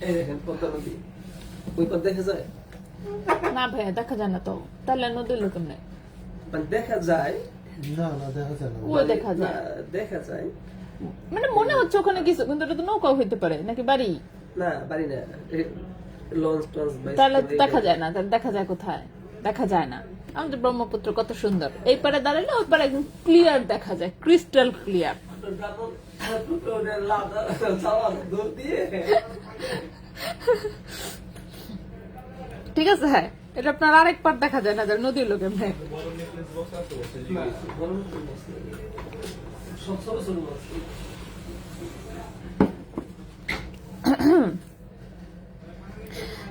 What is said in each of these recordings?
এই দেখেন পদ্মা নদী, ওই পথ দেখা যায় না ভাইয়া দেখা যায় না তো, তাহলে নদীর লোক নেই, মানে দেখা যায় না না দেখা যায় না। ওই দেখা যায়, দেখা যায় মানে মনে হচ্ছে ওখানে কিছু, কিন্তু এটা তো নৌকাও হইতে পারে নাকি বাড়ি, না বাড়ি না, লঞ্চ টঞ্চ তাহলে দেখা যায় না, তাহলে দেখা যায় কোথায়, দেখা যায় না। আমাদের ব্রহ্মপুত্র কত সুন্দর, এই পারে দাঁড়ালে ওই পারে একদম ক্লিয়ার দেখা যায়, ক্রিস্টাল ক্লিয়ার। ঠিক আছে, হ্যাঁ এটা আপনার আরেক পার দেখা যায় না, যে নদীর লোক এমনি।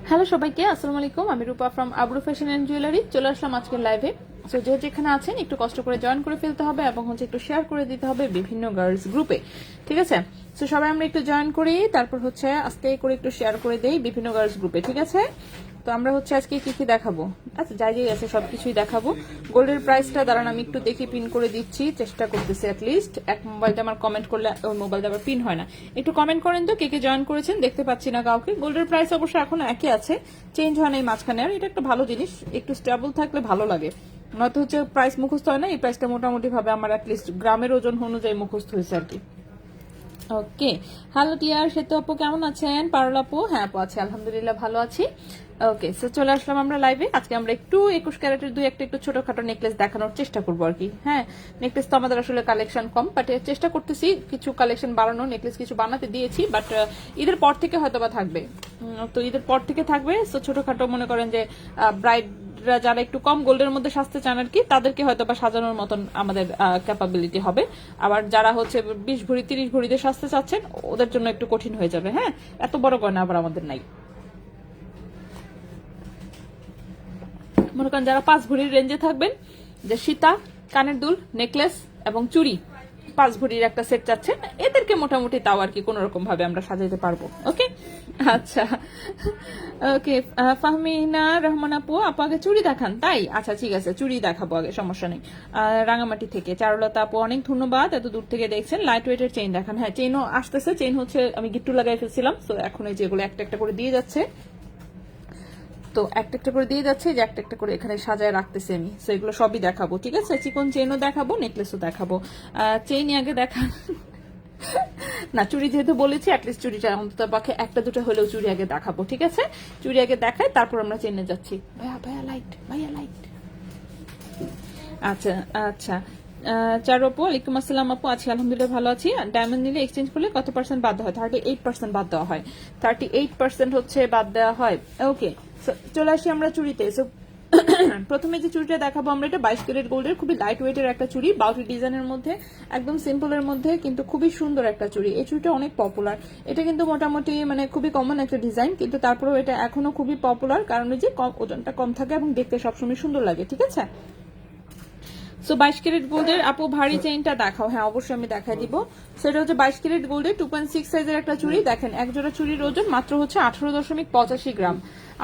হ্যালো সবাইকে, আসসালামু আলাইকুম। আমি রূপা ফ্রম আবরু ফ্যাশন এন্ড জুয়েলারি চলে আসলাম আজকের লাইভে। সো যে যেখানে আছেন একটু কষ্ট করে জয়েন করে ফেলতে হবে এবং হচ্ছে একটু শেয়ার করে দিতে হবে বিভিন্ন গার্লস গ্রুপে, ঠিক আছে? সো সবাই আমরা একটু জয়েন করি, তারপর হচ্ছে আস্তে করে একটু শেয়ার করে দেই বিভিন্ন গার্লস গ্রুপে, ঠিক আছে? তো আমরা হচ্ছে আজকে কি কি দেখাবো, আচ্ছা যাই যাই আছে সবকিছুই দেখাবো। গোল্ডের প্রাইসটা দাঁড়ান আমি একটু দেখি, পিন করে দিচ্ছি, চেষ্টা করতেছি অ্যাটলিস্ট। এক মোবাইলটা আমার কমেন্ট করলে ওই মোবাইলটা আবার পিন হয় না, একটু কমেন্ট করেন তো কে কে জয়েন করেছেন, দেখতে পাচ্ছি না কাউকে। গোল্ডের প্রাইস অবশ্য এখনো একই আছে, চেঞ্জ হয় না এই মাঝখানে, আর এটা একটা ভালো জিনিস, একটু স্টেবল থাকলে ভালো লাগে, নয়তো হচ্ছে প্রাইস মুখস্থ হয় না। এই প্রাইসটা মোটামুটি ভাবে আমার অ্যাটলিস্ট গ্রামের ওজন অনুযায়ী মুখস্থ হয়েছে আর কি। ওকে, হ্যালো টিয়ার, সেতু আপু কেমন আছেন? পারুল আপু, হ্যাঁ আপু আছে, আলহামদুলিল্লাহ ভালো আছি। ওকে, সো চলে আসলাম আমরা লাইভে। আজকে আমরা একটু 21 ক্যারেটের দুই একটা একটু ছোটখাটো নেকলেস দেখানোর চেষ্টা করবো আর কি। হ্যাঁ, নেকলেস তো আমাদের আসলে কালেকশন কম, বাট চেষ্টা করতেছি কিছু কালেকশন বাড়ানো, নেকলেস কিছু বানাতে দিয়েছি, বাট ঈদের পর থেকে হয়তো বা থাকবে। তো ঈদের পর থেকে থাকবে, সো ছোটখাটো মনে করেন যে ব্রাইড যারা একটু কম গোল্ডের মধ্যে সাজতে চান আর কি, তাদেরকে হয়তো বা সাজানোর মতন আমাদের ক্যাপাবিলিটি হবে। আবার যারা হচ্ছে 20 ভরি 30 ভরিতে সাজতে চাচ্ছেন, ওদের জন্য একটু কঠিন হয়ে যাবে। হ্যাঁ, এত বড় গয়না আবার আমাদের নাই। মনে করেন যারা 5 ভরির রেঞ্জে থাকবেন, যে সীতা, কানের দুল, নেকলেস এবং চুড়ি 5 ভরির একটা সেট চাচ্ছেন, এদেরকে মোটামুটি তাও আর কি কোন রকম ভাবে আমরা সাজাইতে পারবো। ওকে, আচ্ছা ওকে। ফাহমিনা রহমান আপু, আপু আগে চুড়ি দেখান, তাই? আচ্ছা ঠিক আছে, চুড়ি দেখাবো আগে, সমস্যা নেই। রাঙামাটি থেকে চারুলতা আপু, অনেক ধন্যবাদ, এত দূর থেকে দেখছেন। লাইট ওয়েটের চেইন দেখান, হ্যাঁ চেইনও আসতেছে, চেইন হচ্ছে আমি গিট্টু লাগাই ফেলছিলাম, তো এখন এই যেগুলো একটা একটা করে দিয়ে যাচ্ছে, তো একটা একটা করে দিয়ে যাচ্ছে, যে একটা একটা করে এখানে সাজায় রাখতেছি আমি, তো এগুলো সবই দেখাবো, ঠিক আছে? চিকন চেইনও দেখাবো, নেকলেসও দেখাবো। চেইনই আগে দেখান না, চুড়ি যেহেতু বলেছি, অ্যাটলিস্ট চুড়িটা অন্তত পক্ষে একটা দুটো হলেও চুড়ি আগে দেখাবো, ঠিক আছে? চুড়ি আগে দেখাই, তারপর আমরা চেইনে যাচ্ছি। ভাইয়া ভাইয়া লাইট, ভাইয়া লাইট। আচ্ছা আচ্ছা, চারু আপু, ওয়ালাইকুম আসসালাম আপু, আছি আলহামদুলিল্লাহ ভালো আছি। ডায়মন্ড নিলে এক্সচেঞ্জ করলে কত পার্সেন্ট বাদ দেওয়া হয়? 38% বাদ দেওয়া হয়, 38% হচ্ছে বাদ দেওয়া হয়। ওকে, চলে আসি আমরা চুড়িতে। সো প্রথমে যে চুড়িটা দেখাবো আমরা, এটা 22 ক্যারেট গোল্ডের খুবই লাইট ওয়েটের একটা চুড়ি, বাউটি ডিজাইনের মধ্যে, একদম সিম্পলের মধ্যে, কিন্তু খুবই সুন্দর একটা চুড়ি। এই চুড়িটা অনেক পপুলার, এটা কিন্তু মোটামুটি মানে খুবই কমন একটা ডিজাইন, কিন্তু তারপরেও এটা এখনো খুবই পপুলার, কারণ যে ওজনটা কম থাকে এবং দেখতে সবসময় সুন্দর লাগে, ঠিক আছে? সো 22 ক্যারেট গোল্ডের আপু ভারী চেইনটা দেখাও, হ্যাঁ অবশ্যই আমি দেখাই দিব। সেটা হচ্ছে 22 ক্যারেট গোল্ডের 2.6 সাইজের একটা চুড়ি, দেখেন এক জোড়া চুড়ির ওজন মাত্র হচ্ছে 18.85 গ্রাম,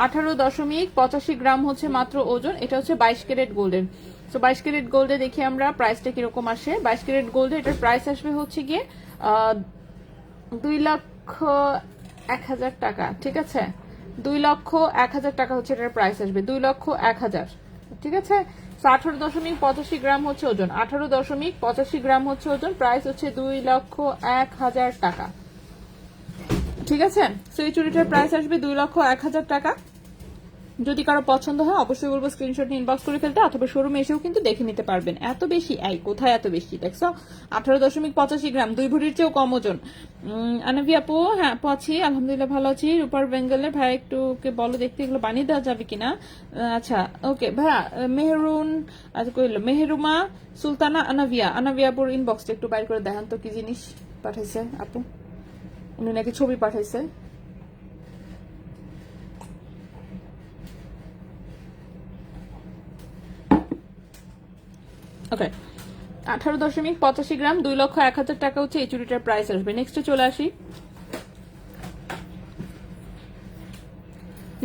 18.85 গ্রাম হচ্ছে মাত্র ওজন। এটা হচ্ছে 22 ক্যারেট গোল্ডের। সো 22 ক্যারেট গোল্ডে দেখি আমরা প্রাইসটা কিরকম আসে। 22 ক্যারেট গোল্ডে এটার প্রাইস আসবে হচ্ছে গিয়ে 2,01,000 টাকা, ঠিক আছে? 2,01,000 টাকা হচ্ছে এটার প্রাইস আসবে, 2,01,000, ঠিক আছে? 18.85 গ্রাম হচ্ছে ওজন, 18.85 গ্রাম হচ্ছে ওজন, প্রাইস হচ্ছে 2,01,000 টাকা, ঠিক আছে? সো এই চুড়িটার প্রাইস আসবে 2,01,000 টাকা। যদি কারো পছন্দ হয় অবশ্যই বলবো স্ক্রিনশট নিয়ে ইনবক্স করে ফেলতে, অথবা শোরুমে এসেও কিন্তু দেখে নিতে পারবেন। এত বেশি, এই কোথায় এত বেশি দেখছো? 18.85 গ্রাম, 2 ভরির চেয়েও কম ওজন। আনাভি আপু, হ্যাঁ আপু আছি আলহামদুলিল্লাহ ভালো আছি। রূপার বেঙ্গলের ভাই, একটু বলো দেখতে এগুলো বানিয়ে দেওয়া যাবে কিনা। আচ্ছা ওকে ভাইয়া, মেহরুন, আচ্ছা কইলো মেহরুমা সুলতানা আনাভিয়া, আনাভিয়া আপুর ইনবক্সটা একটু বাইর করে দেখান তো, কি জিনিস পাঠাইছে আপু, উনি নাকি ছবি পাঠাইছে। ওকে, 18.85 গ্রাম, 2,01,000 টাকা হচ্ছে এই চুড়িটার প্রাইস আসবে। নেক্সটে চলে আসি,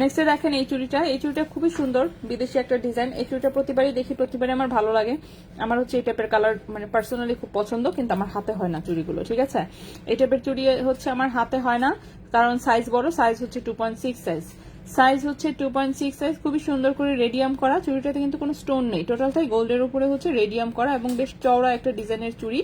নেক্সটে দেখেন এই চুড়িটা খুবই সুন্দর, বিদেশি একটা ডিজাইন। এই চুড়িটা প্রতিবারই দেখি, প্রতিবারই আমার ভালো লাগে। আমার হচ্ছে এই টাইপের কালার মানে পার্সোনালি খুব পছন্দ, কিন্তু আমার হাতে হয় না চুড়িগুলো, ঠিক আছে। এই টাইপের চুড়ি হচ্ছে আমার হাতে হয় না, কারণ সাইজ বড়, সাইজ হচ্ছে 2.6 সাইজ হচ্ছে 2.6 সাইজ। খুবই সুন্দর করে রেডিয়াম করা, চুড়িটাতে কিন্তু কোনো স্টোন নেই, টোটালটাই গোল্ডের উপরে হচ্ছে রেডিয়াম করা এবং বেশ চওড়া একটা ডিজাইনের চুড়ি।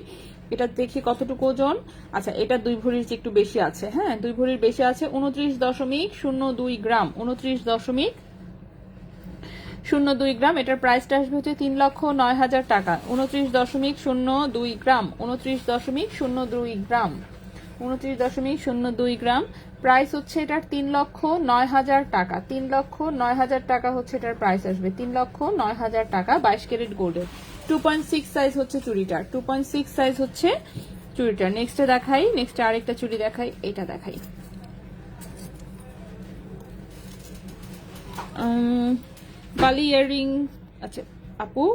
এটা দেখি কতটুকু ওজন। আচ্ছা, এটা 2 ভরির চেয়ে একটু বেশি আছে, হ্যাঁ 2 ভরির বেশি আছে। 29.02 গ্রাম, 29.02 গ্রাম। এটার প্রাইসটা আসবে হচ্ছে 3,09,000 টাকা। 29.02 গ্রাম, 29.02 গ্রাম, 29.02 গ্রাম। প্রাইস হচ্ছে এটার 3,09,000 টাকা। 3,09,000 টাকা হচ্ছে এটার প্রাইস আসবে, 3,09,000 টাকা। 22 ক্যারেট গোল্ডের 2.6 সাইজ হচ্ছে চুড়িটার, 2.6 সাইজ হচ্ছে চুড়িটার। নেক্সটে দেখাই, নেক্সটে আরেকটা চুড়ি দেখাই, এটা দেখাই। বালি ইয়াররিং, আচ্ছা আপু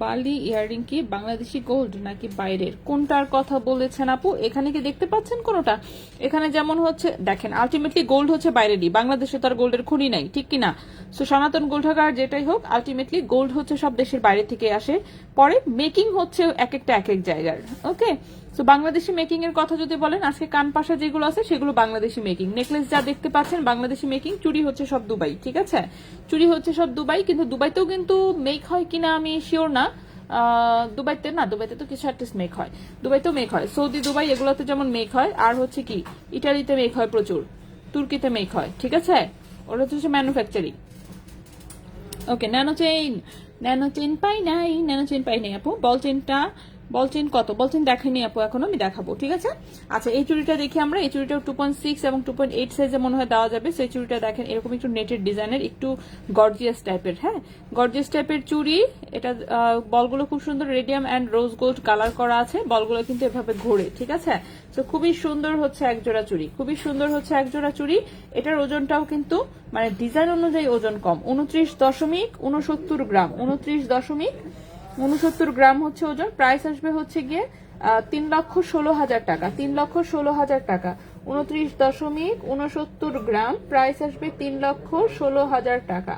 বালি ইয়াররিং কি বাংলাদেশি গোল্ড নাকি বাইরের, কোনটার কথা বলেছেন আপু? এখানে কি দেখতে পাচ্ছেন কোনোটা? এখানে যেমন হচ্ছে দেখেন, আলটিমেটলি গোল্ড হচ্ছে বাইরেরই, বাংলাদেশে তো আর গোল্ডের খনি নাই, ঠিক কিনা? সো সনাতন গোল্ডাগার যেটাই হোক, আলটিমেটলি গোল্ড হচ্ছে সব দেশের বাইরে থেকে আসে, পরে মেকিং হচ্ছে এক একটা এক এক জায়গার। ওকে, সো বাংলাদেশি মেকিং এর কথা যদি বলেন, আজকে কানপাশা যেগুলো আছে সেগুলো বাংলাদেশি মেকিং, নেকলেস যা দেখতে পাচ্ছেন বাংলাদেশি মেকিং, চুড়ি হচ্ছে সব দুবাই, ঠিক আছে। চুড়ি হচ্ছে সব দুবাই, কিন্তু দুবাইতেও কিন্তু মেক হয় কিনা আমি শিওর না। দুবাইতে না, দুবাইতে তো কিছু আর্টিস্ট মেক হয়, দুবাইতেও মেক হয়। সৌদি দুবাই এগুলোতে যেমন মেক হয়, আর হচ্ছে কি ইটালিতে মেক হয় প্রচুর, তুর্কিতে মেক হয়, ঠিক আছে। ওটা হচ্ছে ম্যানুফ্যাকচারিং। ওকে, ন্যানো চেইন পাই নাই আপু। বল চেইন কত? বল চেইন দেখাইনি আপু এখনো, আমি দেখাবো, ঠিক আছে। আচ্ছা, এই চুড়িটা দেখি আমরা। এই চুড়িটা 2.6 এবং 2.8 সাইজে মনে হয় দেওয়া যাবে। সেই চুড়িটা দেখেন, এরকম একটু নেটের ডিজাইনের, একটু গর্জিয়াস টাইপের, হ্যাঁ গর্জিয়াস টাইপের চুড়ি। এটা বলগুলো খুব সুন্দর radium and rose gold colour করা আছে, বলগুলো কিন্তু এভাবে ঘোরে, ঠিক আছে। তো খুবই সুন্দর হচ্ছে একজোড়া চুড়ি, খুবই সুন্দর হচ্ছে একজোড়া চুড়ি। এটার ওজনটাও কিন্তু মানে ডিজাইন অনুযায়ী ওজন কম, 29.69 গ্রাম, 29.69 গ্রাম হচ্ছে ওজন। প্রাইস আসবে হচ্ছে গিয়ে 3,16,000 টাকা, 3,16,000 টাকা। 29.69 গ্রাম, প্রাইস আসবে 3,16,000 টাকা।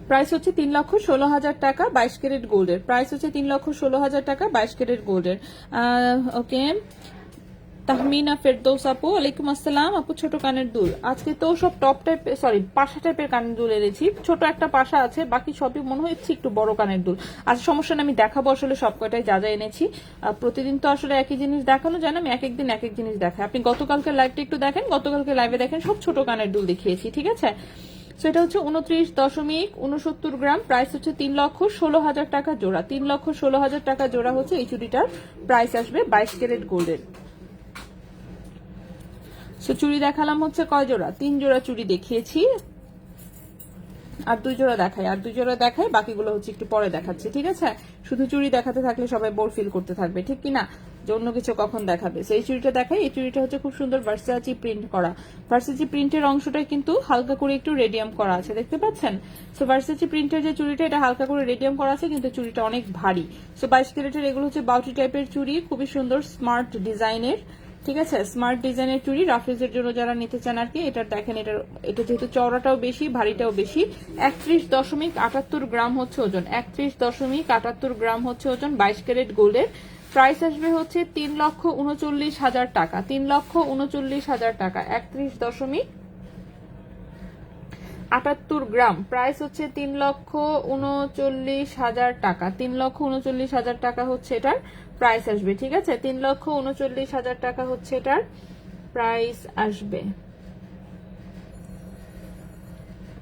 প্রাইস হচ্ছে 3,16,000 টাকা 22 ক্যারেট গোল্ডের। প্রাইস হচ্ছে 3,16,000 টাকা 22 ক্যারেট গোল্ডের। ওকে, তাহমিনা ফেরদৌস আপু, ওয়ালাইকুম আসসালাম আপু। ছোট কানের দুল, আজকে তো সব টপ টাইপ সরি পাশা টাইপের কানের দুল এনেছি। ছোট একটা পাশা আছে, বাকি সবই মনে হচ্ছে একটু বড় কানের দুল। আর সমস্যা না, আমি দেখাবো আসলে সব কয়টাই যা যা এনেছি। প্রতিদিন তো আসলে একই জিনিস দেখানো যায় না, আমি এক একদিন এক এক জিনিস দেখাই। আপনি গতকালকে লাইভটা একটু দেখেন, গতকালকে লাইভে দেখেন সব ছোট কানের দুল দেখিয়েছি, ঠিক আছে। সেটা হচ্ছে 29.69 গ্রাম। প্রাইস হচ্ছে 3,16,000 টাকা জোড়া, 3,16,000 টাকা জোড়া হচ্ছে এই চুড়িটার প্রাইস আসবে 22 ক্যারেট গোল্ডের। চুড়ি দেখালাম হচ্ছে কয় জোড়া? 3 জোড়া চুড়ি দেখিয়েছি, আর 2 জোড়া দেখাই, বাকিগুলো হচ্ছে একটু পরে দেখাচ্ছি, ঠিক আছে। শুধু চুড়ি দেখাতে থাকলে সবাই বোর ফিল করতে থাকবে, ঠিক কিনা, যে অন্য কিছু কখন দেখাবে। সেই চুড়িটা দেখাই। এই চুড়িটা হচ্ছে খুব সুন্দর ভার্সাচি প্রিন্ট করা, ভার্সাচি প্রিন্টের অংশটা কিন্তু হালকা করে একটু রেডিয়াম করা আছে, দেখতে পাচ্ছেন। সো ভার্সাচি প্রিন্টের যে চুড়িটা, এটা হালকা করে রেডিয়াম করা আছে, কিন্তু চুড়িটা অনেক ভারী। সো 22 ক্যারেটের এগুলো হচ্ছে বাউটি টাইপের চুড়ি, খুবই সুন্দর স্মার্ট ডিজাইনের, ঠিক আছে। স্মার্ট ডিজাইনের চুড়ি রাফেজের জন্য যারা নিতে চান আর কি। এটা দেখেন, এটা যেহেতু চওড়াটাও বেশি, ভারীটাও বেশি। 31.78 গ্রাম হচ্ছে ওজন, 31.78 গ্রাম হচ্ছে ওজন, 22 ক্যারেট গোল্ডের। প্রাইস আসবে হচ্ছে 3,39,000 টাকা, 3,39,000 টাকা। 31.78 গ্রাম, প্রাইস হচ্ছে 3,39,000 টাকা, 3,39,000 টাকা হচ্ছে এটার প্রাইস আসবে, ঠিক আছে। 3,39,000 টাকা হচ্ছে এটার প্রাইস আসবে।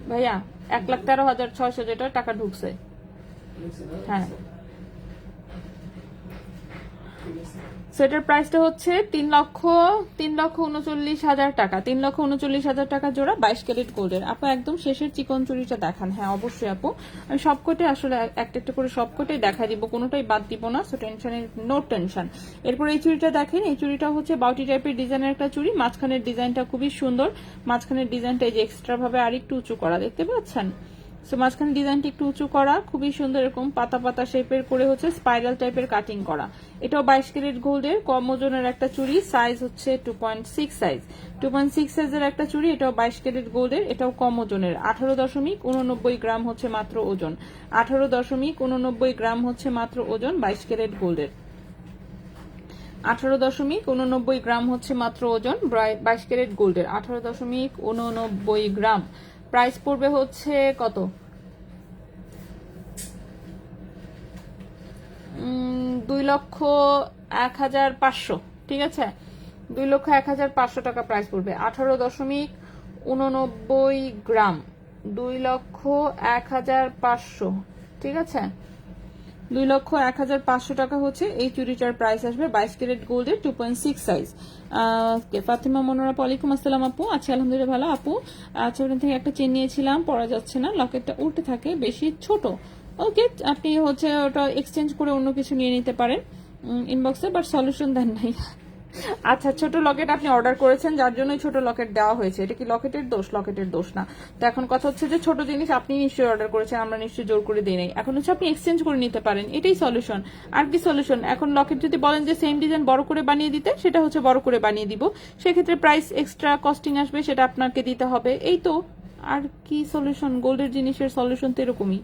ভাইয়া 1,13,600 যেটা টাকা ঢুকছে, হ্যাঁ। সেটার প্রাইসটা হচ্ছে 3,39,000 টাকা, 3,39,000 টাকা জোড়া, 22 ক্যারেট গোল্ডের। আপু একদম শেষের চিকন চুড়িটা দেখান। হ্যাঁ অবশ্যই আপু, আমি সবকটাই আসলে একটা একটা করে সবকটাই দেখা দিব, কোনোটাই বাদ দিব না, সো টেনশনের নো টেনশন। এরপর এই চুড়িটা দেখেন, এই চুড়িটা হচ্ছে বাউটি টাইপের ডিজাইনের একটা চুড়ি, মাঝখানের ডিজাইনটা খুবই সুন্দর, মাঝখানের ডিজাইনটা এই যে এক্সট্রা ভাবে আরেকটু উঁচু করা, দেখতে পাচ্ছেন। সো মাঝখানে ডিজাইনটা একটু উঁচু করা, খুবই সুন্দর এরকম পাতা পাতা শেপের করে হচ্ছে স্পাইরাল টাইপের কাটিং করা। এটাও 22 ক্যারেট গোল্ডের কম ওজনের একটা চুড়ি, সাইজ হচ্ছে 2.6 সাইজ, 2.6 সাইজের একটা চুড়ি। এটাও 22 ক্যারেট গোল্ডের, এটাও কম ওজনের, 18.89 গ্রাম হচ্ছে মাত্র ওজন, 18.89 গ্রাম হচ্ছে মাত্র ওজন 22 ক্যারেট গোল্ডের, 18.89 গ্রাম হচ্ছে মাত্র ওজন 22 ক্যারেট গোল্ডের, 18.89 গ্রাম। প্রাইস পড়বে হচ্ছে কত? 2,01,500, ঠিক আছে, 2,01,500 টাকা প্রাইস পড়বে। 18.89 গ্রাম, 2,01,500, ঠিক আছে, 2,01,500 টাকা হচ্ছে এই চুড়িটার প্রাইস আসবে 22 ক্যারেট গোল্ডের 2.6 সাইজ। ফাতিমা মনোরা, ওয়ালাইকুম আসসালাম আপু। আচ্ছা আলহামদুলিল্লাহ ভালো আপু। আচ্ছা ওখান থেকে একটা চেন নিয়েছিলাম, পরা যাচ্ছে না, লকেটটা উল্টে থাকে, বেশি ছোট। ওকে, আপনি হচ্ছে ওটা এক্সচেঞ্জ করে অন্য কিছু নিয়ে নিতে পারেন ইনবক্সে, বাট সলিউশন দেন নাই। আচ্ছা, ছোট লকেট আপনি অর্ডার করেছেন, যার জন্যই ছোট লকেট দেওয়া হয়েছে। এটা কি লকেটের দোষ? লকেটের দোষ না। তো এখন কথা হচ্ছে যে ছোট জিনিস আপনি নিশ্চয়ই অর্ডার করেছেন, আমরা নিশ্চয়ই জোর করে দিই নাই। এখন হচ্ছে আপনি এক্সচেঞ্জ করে নিতে পারেন, এটাই সলিউশন। আর কি সলিউশন? এখন লকেট যদি বলেন যে সেম ডিজাইন বড় করে বানিয়ে দিতে, সেটা হচ্ছে বড় করে বানিয়ে দিব, সেক্ষেত্রে প্রাইস এক্সট্রা কস্টিং আসবে, সেটা আপনাকে দিতে হবে, এই তো। আর কি সলিউশন? গোল্ডের জিনিসের সলিউশন তো এরকমই,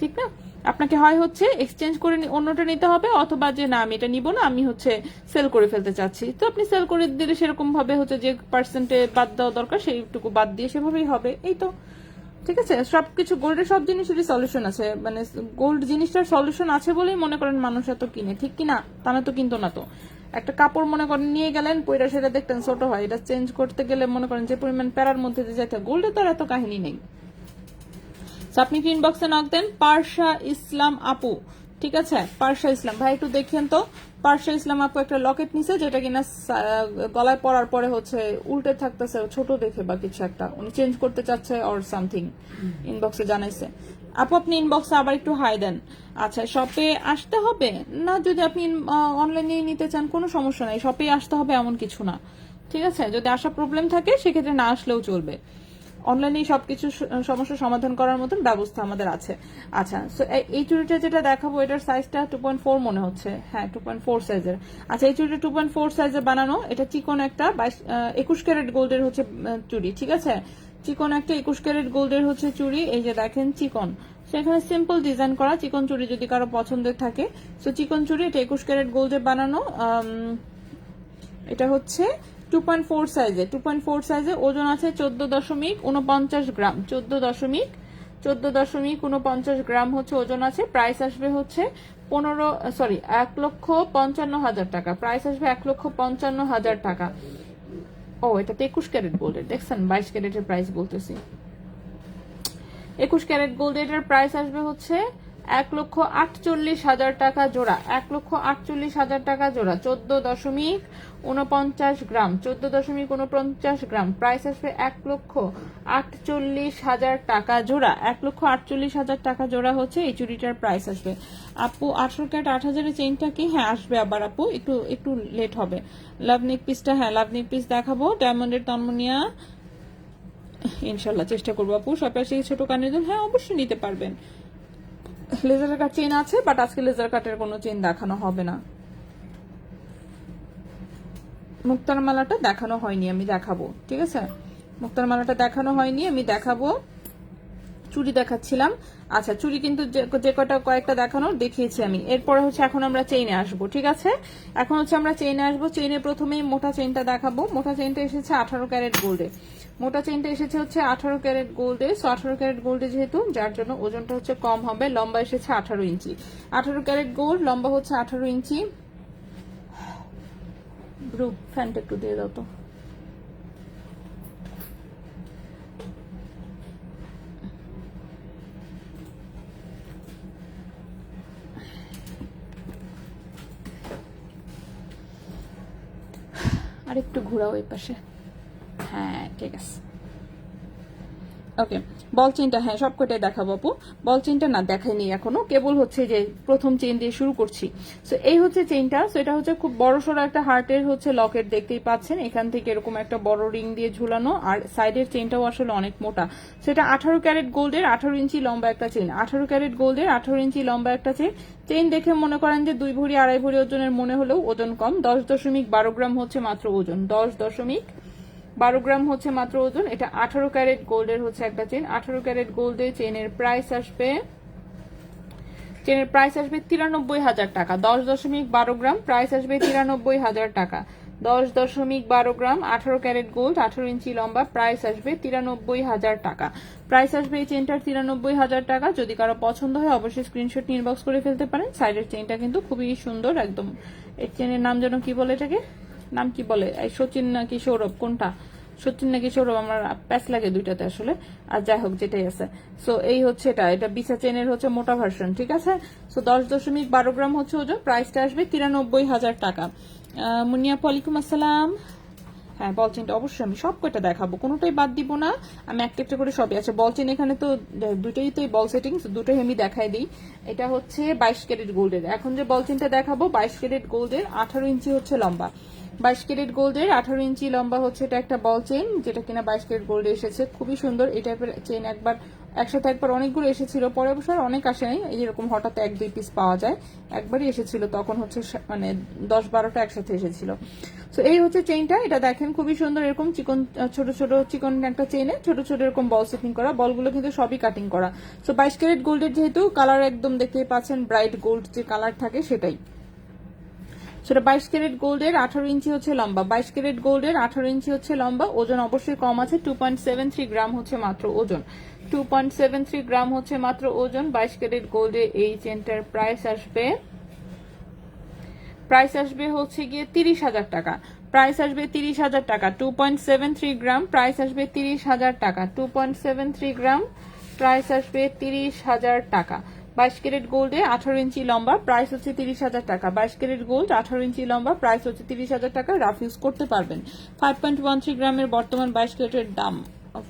ঠিক না? আপনাকে হয় হচ্ছে এক্সচেঞ্জ করে অন্যটা নিতে হবে, অথবা যে না আমি এটা নিব না, আমি হচ্ছে সেল করে ফেলতে চাচ্ছি, তো আপনি সেল করে দিলে সেরকম ভাবে হচ্ছে যে পার্সেন্টে বাদ দেওয়া দরকার সেইটুকু বাদ দিয়ে সেভাবেই হবে, এই তো, ঠিক আছে। সবকিছু গোল্ডের সব জিনিসেরই সলিউশন আছে, মানে গোল্ড জিনিসটার সলিউশন আছে বলেই মনে করেন মানুষ এত কিনে, ঠিক কিনা? তা না তো কিনতো না। তো একটা কাপড় মনে করেন নিয়ে গেলেন, পয়রা সেটা দেখতেন ছোট হয়, এটা চেঞ্জ করতে গেলে মনে করেন যে পরিমাণ প্যারার মধ্যে যে যেতে, গোল্ডে তো আর এত কাহিনী নেই। আপনি ইনবক্সে নক দেন পারশা ইসলাম আপু, ঠিক আছে, পারশা ইসলাম ভাই একটু দেখেন তো। পারশা ইসলাম আপু একটা লকেট নিছে, যেটা কিনা গলায় পরার পরে হচ্ছে উল্টে থাকতেছে, ছোট দেখে বা কিছু একটা, উনি চেঞ্জ করতে চাচ্ছে অর সামথিং, ইনবক্সে জানাইছে। আপু আপনি ইনবক্সে আবার একটু হাই দেন। আচ্ছা, শপে আসতে হবে না, যদি আপনি অনলাইনে নিতে চান কোনো সমস্যা নাই, শপে আসতে হবে এমন কিছু না, ঠিক আছে। যদি আসা প্রবলেম থাকে সেক্ষেত্রে না আসলেও চলবে, অনলাইনে সবকিছু সমস্যার সমাধান করার মতন ব্যবস্থা আমাদের আছে। আচ্ছা, সো এই চুড়িটা যেটা দেখাবো এটার সাইজটা 2.4 মনে হচ্ছে, হ্যাঁ 2.4 সাইজের। আচ্ছা, এই চুড়িটা 2.4 সাইজে বানানো, এটা চিকন একটা 21 ক্যারেট গোল্ডের হচ্ছে চুড়ি, ঠিক আছে, চিকন একটা 21 ক্যারেট গোল্ডের হচ্ছে চুড়ি, এই যে দেখেন চিকন, সেখানে সিম্পল ডিজাইন করা চিকন চুড়ি যদি কারো পছন্দের থাকে। সো চিকন চুড়ি, এটা 21 ক্যারেট গোল্ডে বানানো, এটা হচ্ছে 2.4 সাইজে, 2.4 সাইজে, ওজন আছে 14.49 গ্রাম, 14.49 গ্রাম হচ্ছে ওজন আছে। প্রাইস আসবে হচ্ছে 1,55,000 টাকা, প্রাইস আসবে 1,55,000 টাকা। ও, এটা তো 21 ক্যারেট গোল্ডের, দেখছেন 22 ক্যারেটের প্রাইস বলতেছি। 21 ক্যারেট গোল্ডের প্রাইস আসবে হচ্ছে 1,48,000 টাকা জোড়া, 1,48,000 টাকা জোড়া, 14.49 গ্রাম, 14.49 গ্রাম, প্রাইস আসবে 1,48,000 টাকা জোড়া, 1,48,000 টাকা জোড়া হচ্ছে এই চুড়িটার প্রাইস আসবে। আপু 18 ক্যারেট 8,000 চেইনটা কি? হ্যাঁ আসবে আবার আপু, একটু লেট হবে। লাভ নেক পিসটা, হ্যাঁ লাভ নেক পিস দেখাবো, ডায়মন্ডের তন্মনিয়া, ইনশাল্লাহ চেষ্টা করবো আপু। সবাই ছোট কানের দুল, হ্যাঁ অবশ্যই নিতে পারবেন। লেজার কাট চেইন আছে, বাট আজকে লেজার কাটের কোনো চেইন দেখানো হবে না। মুক্তার মালাটা দেখানো হয়নি, আমি দেখাবো, ঠিক আছে, মুক্তার মালাটা দেখানো হয়নি, আমি দেখাবো। চুড়ি দেখাচ্ছিলাম, আচ্ছা চুড়ি কিন্তু যে কয়েকটা দেখানো দেখিয়েছি আমি। এরপরে হচ্ছে এখন আমরা চেইনে আসবো, ঠিক আছে, এখন হচ্ছে আমরা চেইনে আসবো। চেইনে প্রথমেই মোটা চেইনটা দেখাবো। মোটা চেইনটা এসেছে 18 ক্যারেট গোল্ডে, মোটা চেইনটা এসেছে হচ্ছে 18 ক্যারেট গোল্ডে। সো 18 ক্যারেট গোল্ডে যেহেতু, যার জন্য ওজনটা হচ্ছে কম হবে। লম্বা এসেছে 18 ইঞ্চি, 18 ক্যারেট গোল্ড, লম্বা হচ্ছে 18 ইঞ্চি। ব্রু ফ্যানটা একটু দিয়ে দাও তো। আর একটু ঘোরাও এই পাশে, হ্যাঁ ঠিক আছে। ওকে, বল চেনটা হ্যাঁ সব কটাই দেখাবো আপু। বল চেনটা না দেখাইনি এখনো, কেবল হচ্ছে যে প্রথম চেন দিয়ে শুরু করছি। সো এই হচ্ছে চেনটা। সো এটা হচ্ছে খুব বড় সড়ো একটা হার্টের হচ্ছে লকেট, দেখতেই পাচ্ছেন এখান থেকে এরকম একটা বড় রিং দিয়ে ঝুলানো, আর সাইডের চেনটাও আসলে অনেক মোটা। সেটা 18 ক্যারেট গোল্ডের 18 ইঞ্চি লম্বা একটা চেন, 18 ক্যারেট গোল্ডের 18 ইঞ্চি লম্বা একটা চেন। চেন দেখে মনে করেন যে 2 ভরি 2.5 ভরি ওজনের মনে হলেও ওজন কম। 10.12 গ্রাম হচ্ছে মাত্র ওজন, 10.12 গ্রাম হচ্ছে মাত্র ওজন। এটা 18 ক্যারেট গোল্ডের হচ্ছে একটা চেন। 18 ক্যারেট গোল্ডের চেনের প্রাইস আসবে 93,000 টাকা। 10.12 গ্রাম, প্রাইস আসবে 93,000 টাকা। 10.12 গ্রাম 18 ক্যারেট গোল্ড 18 ইঞ্চি লম্বা, প্রাইস আসবে 93,000 টাকা। প্রাইস আসবে এই চেনটার 93,000 টাকা। যদি কারো পছন্দ হয় অবশ্যই স্ক্রিনশট নিয়ে ইনবক্স করে ফেলতে পারেন। সাইডের চেনটা কিন্তু খুবই সুন্দর একদম। এই চেনের নাম যেন কি বলে, এটাকে নাম কি বলে, এই সচিন নাকি সৌরভ, কোনটা সচিন নাকি সৌরভ, আমার প্যাচ লাগে দুইটাতে আসলে। আর যাই হোক যেটাই আছে। সো এই হচ্ছে এটা বিসা চেনের হচ্ছে মোটা ভার্সন, ঠিক আছে। সো 10.12 গ্রাম হচ্ছে ওজন, প্রাইসটা আসবে 93,000 টাকা। মুনিয়া ওয়ালাইকুম আসসালাম। হ্যাঁ বল চেনটা অবশ্যই আমি সব কয়টা দেখাবো, কোনোটাই বাদ দিব না, আমি একটা একটা করে সবই আছে। বল চেন এখানে তো দুটোই তো বল সেটিং, দুটোই আমি দেখাই দিই। এটা হচ্ছে 22 ক্যারেট গোল্ডের। এখন যে বল চেনটা দেখাবো 22 ক্যারেট গোল্ডের 18 ইঞ্চি হচ্ছে লম্বা। 22 ক্যারেট গোল্ডের 18 ইঞ্চি লম্বা হচ্ছে এটা একটা বল চেন, যেটা কিনা 22 ক্যারেট গোল্ডে এসেছে। খুবই সুন্দর এই টাইপের চেন। একসাথে একবার অনেকগুলো এসেছিল, পরে অবশ্য অনেক আসে নাই, এরকম হঠাৎ 1-2 পিস পাওয়া যায়। একবারই এসেছিল, তখন হচ্ছে মানে 10-12টা একসাথে এসেছিল। তো এই হচ্ছে চেইনটা, এটা দেখেন খুবই সুন্দর, এরকম চিকন ছোট ছোট চিকন একটা চেইনে ছোট ছোট এরকম বল সেটিং করা, বলগুলো কিন্তু সবই কাটিং করা। তো 22 ক্যারেট গোল্ডের যেহেতু কালার একদম দেখতেই পাচ্ছেন ব্রাইট গোল্ড যে কালার থাকে সেটাই। সেটা 22 ক্যারেট গোল্ডের 18 ইঞ্চি হচ্ছে লম্বা। 22 ক্যারেট গোল্ডের 18 ইঞ্চি হচ্ছে লম্বা। ওজন অবশ্যই কম আছে, 2.73 গ্রাম হচ্ছে মাত্র ওজন। 2.73 গ্রাম হচ্ছে মাত্র ওজন। 22 ক্যারেট গোল্ডে এই চেনটার প্রাইস আসবে হচ্ছে গিয়ে 30,000 টাকা। প্রাইস আসবে 30,000 টাকা। 2.73 গ্রাম, প্রাইস আসবে 30,000 টাকা। 2.73 গ্রাম, প্রাইস আসবে 30,000 টাকা। 22 ক্যারেট গোল্ডে 18 ইঞ্চি লম্বা, প্রাইস হচ্ছে 30,000 টাকা। 22 ক্যারেট গোল্ড 18 ইঞ্চি লম্বা, প্রাইস হচ্ছে 30,000 টাকা। রাফ ইউজ করতে পারবেন। 5.13 গ্রামের বর্তমান 22 ক্যারেটের দাম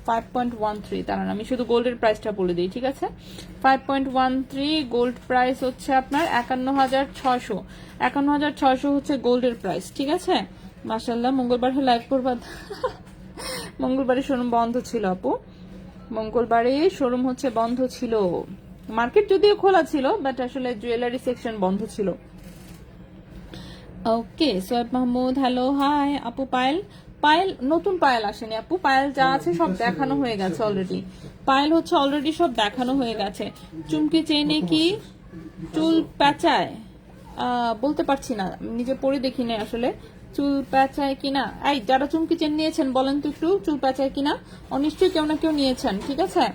5.13। দাঁড়ান আমি শুধু গোল্ডের প্রাইসটা বলে দিই, ঠিক আছে। 5.13 গোল্ড প্রাইস হচ্ছে আপনার 51,600। 51,600 হচ্ছে গোল্ডের প্রাইস, ঠিক আছে। মাশাআল্লাহ, মঙ্গলবার লাইভ করবা। মঙ্গলবারে শোরুম বন্ধ ছিল আপু, মঙ্গলবারে শোরুম হচ্ছে বন্ধ ছিল। মার্কেট যদিও খোলা ছিল, বাট আসলে জুয়েলারি সেকশন বন্ধ ছিল। ওকে, সোয়েব মাহমুদ হ্যালো হাই আপু। পায়েল নতুন পায়েল আসেনি আপু, পায়েল যা আছে সব দেখানো হয়ে গেছে অলরেডি। পায়েল হচ্ছে অলরেডি সব দেখানো হয়ে গেছে। চুমকি চেনে কি চুল প্যাঁচায় বলতে পারছি না, নিজে পরে দেখি না আসলে চুল প্যাঁচায় কিনা। এই যারা চুমকি চেন নিয়েছেন বলেন তো একটু চুল প্যাঁচায় কিনা। নিশ্চয়ই কেউ না কেউ নিয়েছেন, ঠিক আছে।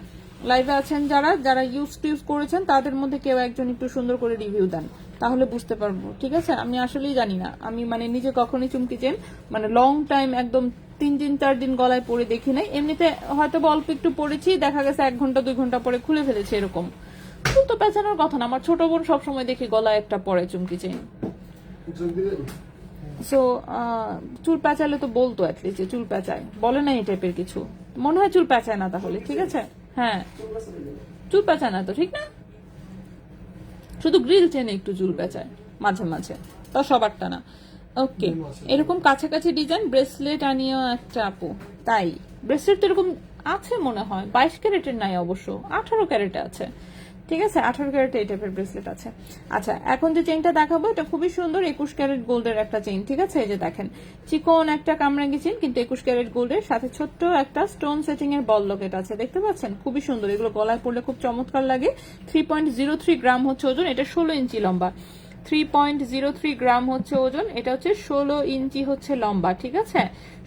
লাইভে আছেন যারা ইউজ করেছেন তাদের মধ্যে কেউ একজন একটু সুন্দর করে রিভিউ দেন, তাহলে বুঝতে পারবো, ঠিক আছে। আমি আসলেই জানি না, আমি মানে নিজে কখনোই চুমকি চেন মানে লং টাইম একদম 3-4 দিন গলায় পরে দেখি নাই। এমনিতে হয়তো অল্প একটু পরেছি, দেখা গেছে 1 ঘন্টা 2 ঘন্টা পরে খুলে ফেলেছে এরকম। চুল তো পেঁচানোর কথা না, আমার ছোট বোন সবসময় দেখি গলায় একটা পরে চুমকি চেন। সো চুল প্যাঁচালে তো বলতো অ্যাটলিস্ট যে চুল প্যাঁচায়, বলে না এই টাইপের কিছু। মনে হয় চুল প্যাঁচায় না তাহলে, ঠিক আছে। হ্যাঁ চুল প্যাঁচায় না তো, ঠিক না, শুধু গ্রিল চেনে একটু চুল প্যাঁচায় মাঝে মাঝে, তা সবারটা না। ওকে, এরকম কাছাকাছি ডিজাইন ব্রেসলেট আনিও একটা আপু। তাই ব্রেসলেট তো এরকম আছে মনে হয়, 22 ক্যারেটের নাই অবশ্য, 18 ক্যারেটে আছে, ঠিক আছে। 18 ক্যারেটে এই টাইপের ব্রেসলেট আছে। আচ্ছা, এখন যে চেইনটা দেখাবো এটা খুবই সুন্দর, 21 ক্যারেট গোল্ডের একটা চেইন, ঠিক আছে। এই যে দেখেন চিকন একটা কামরাঙ্গি চেইন, কিন্তু 21 ক্যারেট গোল্ডের, সাথে ছোট্ট একটা স্টোন সেটিং এর বল লকেট আছে, দেখতে পাচ্ছেন, খুবই সুন্দর। এগুলো গলায় পড়লে খুব চমৎকার লাগে। 3.03 গ্রাম হচ্ছে ওজন, এটা 16 ইঞ্চি লম্বা। 3.03 গ্রাম হচ্ছে ওজন, এটা হচ্ছে 16 ইঞ্চি হচ্ছে লম্বা, ঠিক আছে।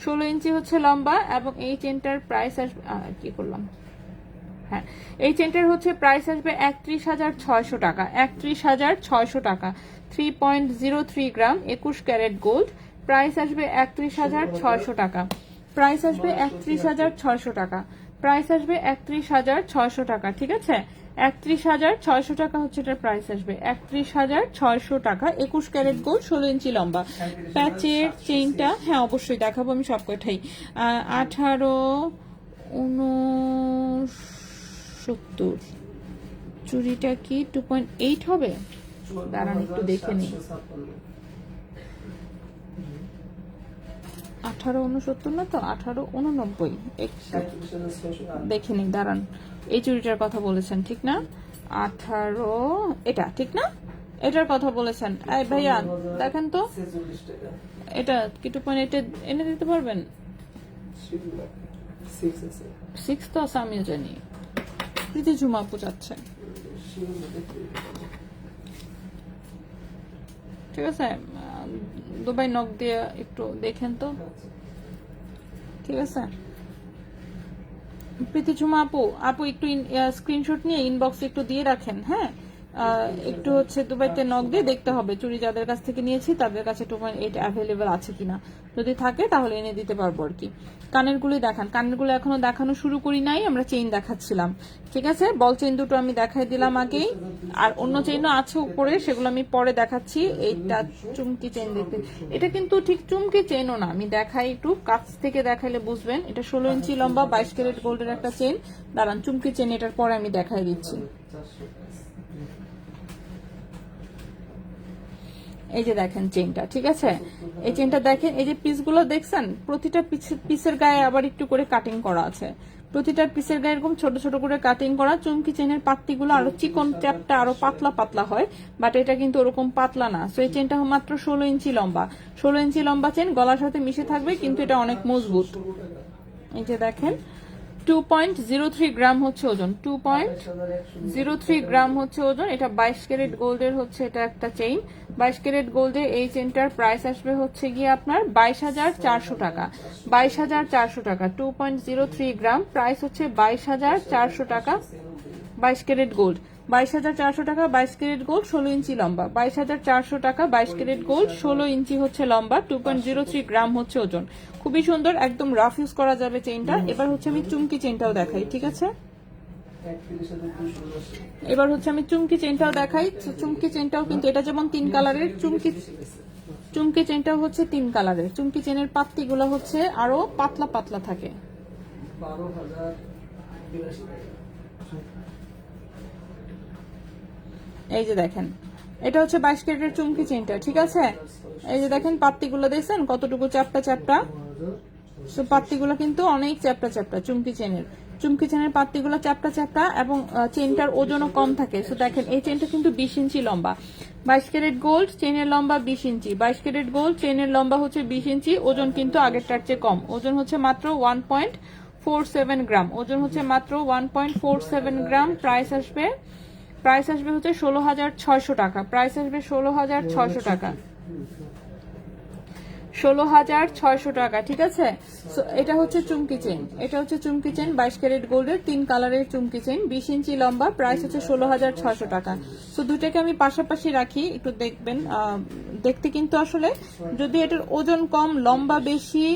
16 ইঞ্চি হচ্ছে লম্বা। এবং এই চেনটার প্রাইস আসবে কি করলাম, হ্যাঁ এই চেনটার হচ্ছে প্রাইস আসবে 31,600 টাকা। 31,600 টাকা। 3.03 গ্রাম 21 ক্যারেট গোল্ড, প্রাইস আসবে 31,600 টাকা। প্রাইস আসবে 31,600 টাকা। প্রাইস আসবে 31,600 টাকা, ঠিক আছে। 31,600 টাকা হচ্ছে এটার প্রাইস আসবে, 31,600 টাকা। 21 ক্যারেট গোল্ড, 16 ইঞ্চি লম্বা। প্যাচের চেইনটা হ্যাঁ অবশ্যই দেখাবো আমি সব কটাই। 18 69। চুড়িটা কি 2.8 হবে? দাঁড়ান একটু দেখে নিই। 1869 না তো, 1889। দেখে নিই দাঁড়ান। এই চুড়িটার কথা বলেছেন ঠিক না? 18, এটা ঠিক না? এটার কথা বলেছেন। এই ভাইয়া দেখেন তো, 46 টাকা। এটা কি 2.8 এনে দিতে পারবেন? 6 আছে। 6 তো আছে, আমিও জানি। প্রীতি ঝুমা আপু যাচ্ছে, ঠিক আছে। দুবাই নক দিয়ে একটু দেখেন তো, ঠিক আছে। প্রীতি ঝুমা আপু একটু স্ক্রিনশট নিয়ে ইনবক্সে একটু দিয়ে রাখেন, হ্যাঁ। একটু হচ্ছে দুবাইতে নক দিয়ে দেখতে হবে চুড়ি যাদের কাছ থেকে নিয়েছি তাদের কাছে 2.8 অ্যাভেলেবেল আছে কিনা। যদি থাকে তাহলে এনে দিতে পারবো আর কি। কানের গুলি দেখান। কানের গুলো এখনো দেখানো শুরু করি নাই, আমরা চেইন দেখাচ্ছিলাম, ঠিক আছে। বল চেইন দুটো আমি দেখাই দিলাম আগেই, আর অন্য চেইনও আছে উপরে, সেগুলো আমি পরে দেখাচ্ছি। এইটা চুমকি চেইন দেখতে, এটা কিন্তু ঠিক চুমকি চেইনও না, আমি দেখাই একটু কাছ থেকে দেখাইলে বুঝবেন। এটা 16 ইঞ্চি লম্বা 22 ক্যারেট গোল্ডের একটা চেইন। দাঁড়ান, চুমকি চেইন এটার পরে আমি দেখাই দিচ্ছি। এই যে দেখেন চেইনটা, ঠিক আছে। এই চেইনটা দেখেন, এই যে পিসগুলো দেখছেন, প্রতিটা পিসের গায়ে আবার একটু করে কাটিং করা আছে। প্রতিটা পিসের গায়ে এরকম ছোট ছোট করে কাটিং করা। চুমকি চেইনের পাত্তিগুলো আরো চিকন চ্যাপটা, আরো পাতলা পাতলা হয়, বাট এটা কিন্তু ওরকম পাতলা না। সো এই চেইনটা মাত্র 16 ইঞ্চি লম্বা। 16 ইঞ্চি লম্বা চেইন, গলার সাথে মিশে থাকবে, কিন্তু এটা অনেক মজবুত। এই যে দেখেন 2.03 গ্রাম হচ্ছে ওজন, 2.03 গ্রাম হচ্ছে ওজন। এটা 22 ক্যারেট গোল্ডের হচ্ছে এটা একটা চেইন। 22 ক্যারেট গোল্ডের এই চেইনটার প্রাইস আসবে হচ্ছে গিয়ে আপনার 22,400 টাকা। 22,400 টাকা, 2.03 গ্রাম, প্রাইস হচ্ছে 22,400 টাকা। 22 ক্যারেট গোল্ড, 22,400 টাকা। 22 ক্যারেট গোল্ড, 16 ইঞ্চি লম্বা। 22,400 টাকা, 22 ক্যারেট গোল্ড, 16 ইঞ্চি হচ্ছে লম্বা, 2.03 গ্রাম হচ্ছে ওজন। খুবই সুন্দর, একদম রাফ ইউজ করা যাবে চেইনটা। এবার হচ্ছে আমি চুমকি চেইনটাও দেখাই, ঠিক আছে। এবার হচ্ছে আমি চুমকি চেইনটাও দেখাই। চুমকি চেইনটাও কিন্তু এটা যেমন 3 কালারের, চুমকি চেইনটাও হচ্ছে 3 কালারের। চুমকি চেইনের পাত্তিগুলো হচ্ছে আরো পাতলা পাতলা থাকে। 12,082 টাকা। এই যে দেখেন, এটা হচ্ছে 22 ক্যারেটের চুমকি চেইনটা, ঠিক আছে। এই যে দেখেন পাত্তিগুলো দেখছেন কতটুকু চ্যাপটা চ্যাপটা। সো পাত্তিগুলো কিন্তু অনেক চ্যাপটা চ্যাপটা চুমকি চেনের পাত্তিগুলো চ্যাপটা চ্যাপটা, এবং চেইনটার ওজনও কম থাকে। সো দেখেন এই চেইনটা কিন্তু 20 ইঞ্চি লম্বা। 22 ক্যারেট গোল্ড, চেইনের লম্বা 20 ইঞ্চি। 22 ক্যারেট গোল্ড, চেইনের লম্বা হচ্ছে 20 ইঞ্চি। ওজন কিন্তু আগেরটার চেয়ে কম, ওজন হচ্ছে মাত্র 1.47 গ্রাম। ওজন হচ্ছে মাত্র 1.47 গ্রাম। প্রাইস আসবে হচ্ছে 16,600 টাকা। প্রাইস আসবে 16,600 টাকা। 16,600 টাকা, ঠিক আছে। সো এটা হচ্ছে চুমকি চেইন, 22 ক্যারেট গোল্ডের 3 কালারের চুমকি চেইন, 20 ইঞ্চি লম্বা। প্রাইস হচ্ছে 16,600 টাকা। সো দুটাকে আমি পাশাপাশি রাখি, একটু দেখবেন। দেখতে কিন্তু আসলে যদি এটার ওজন কম, লম্বা বেশি,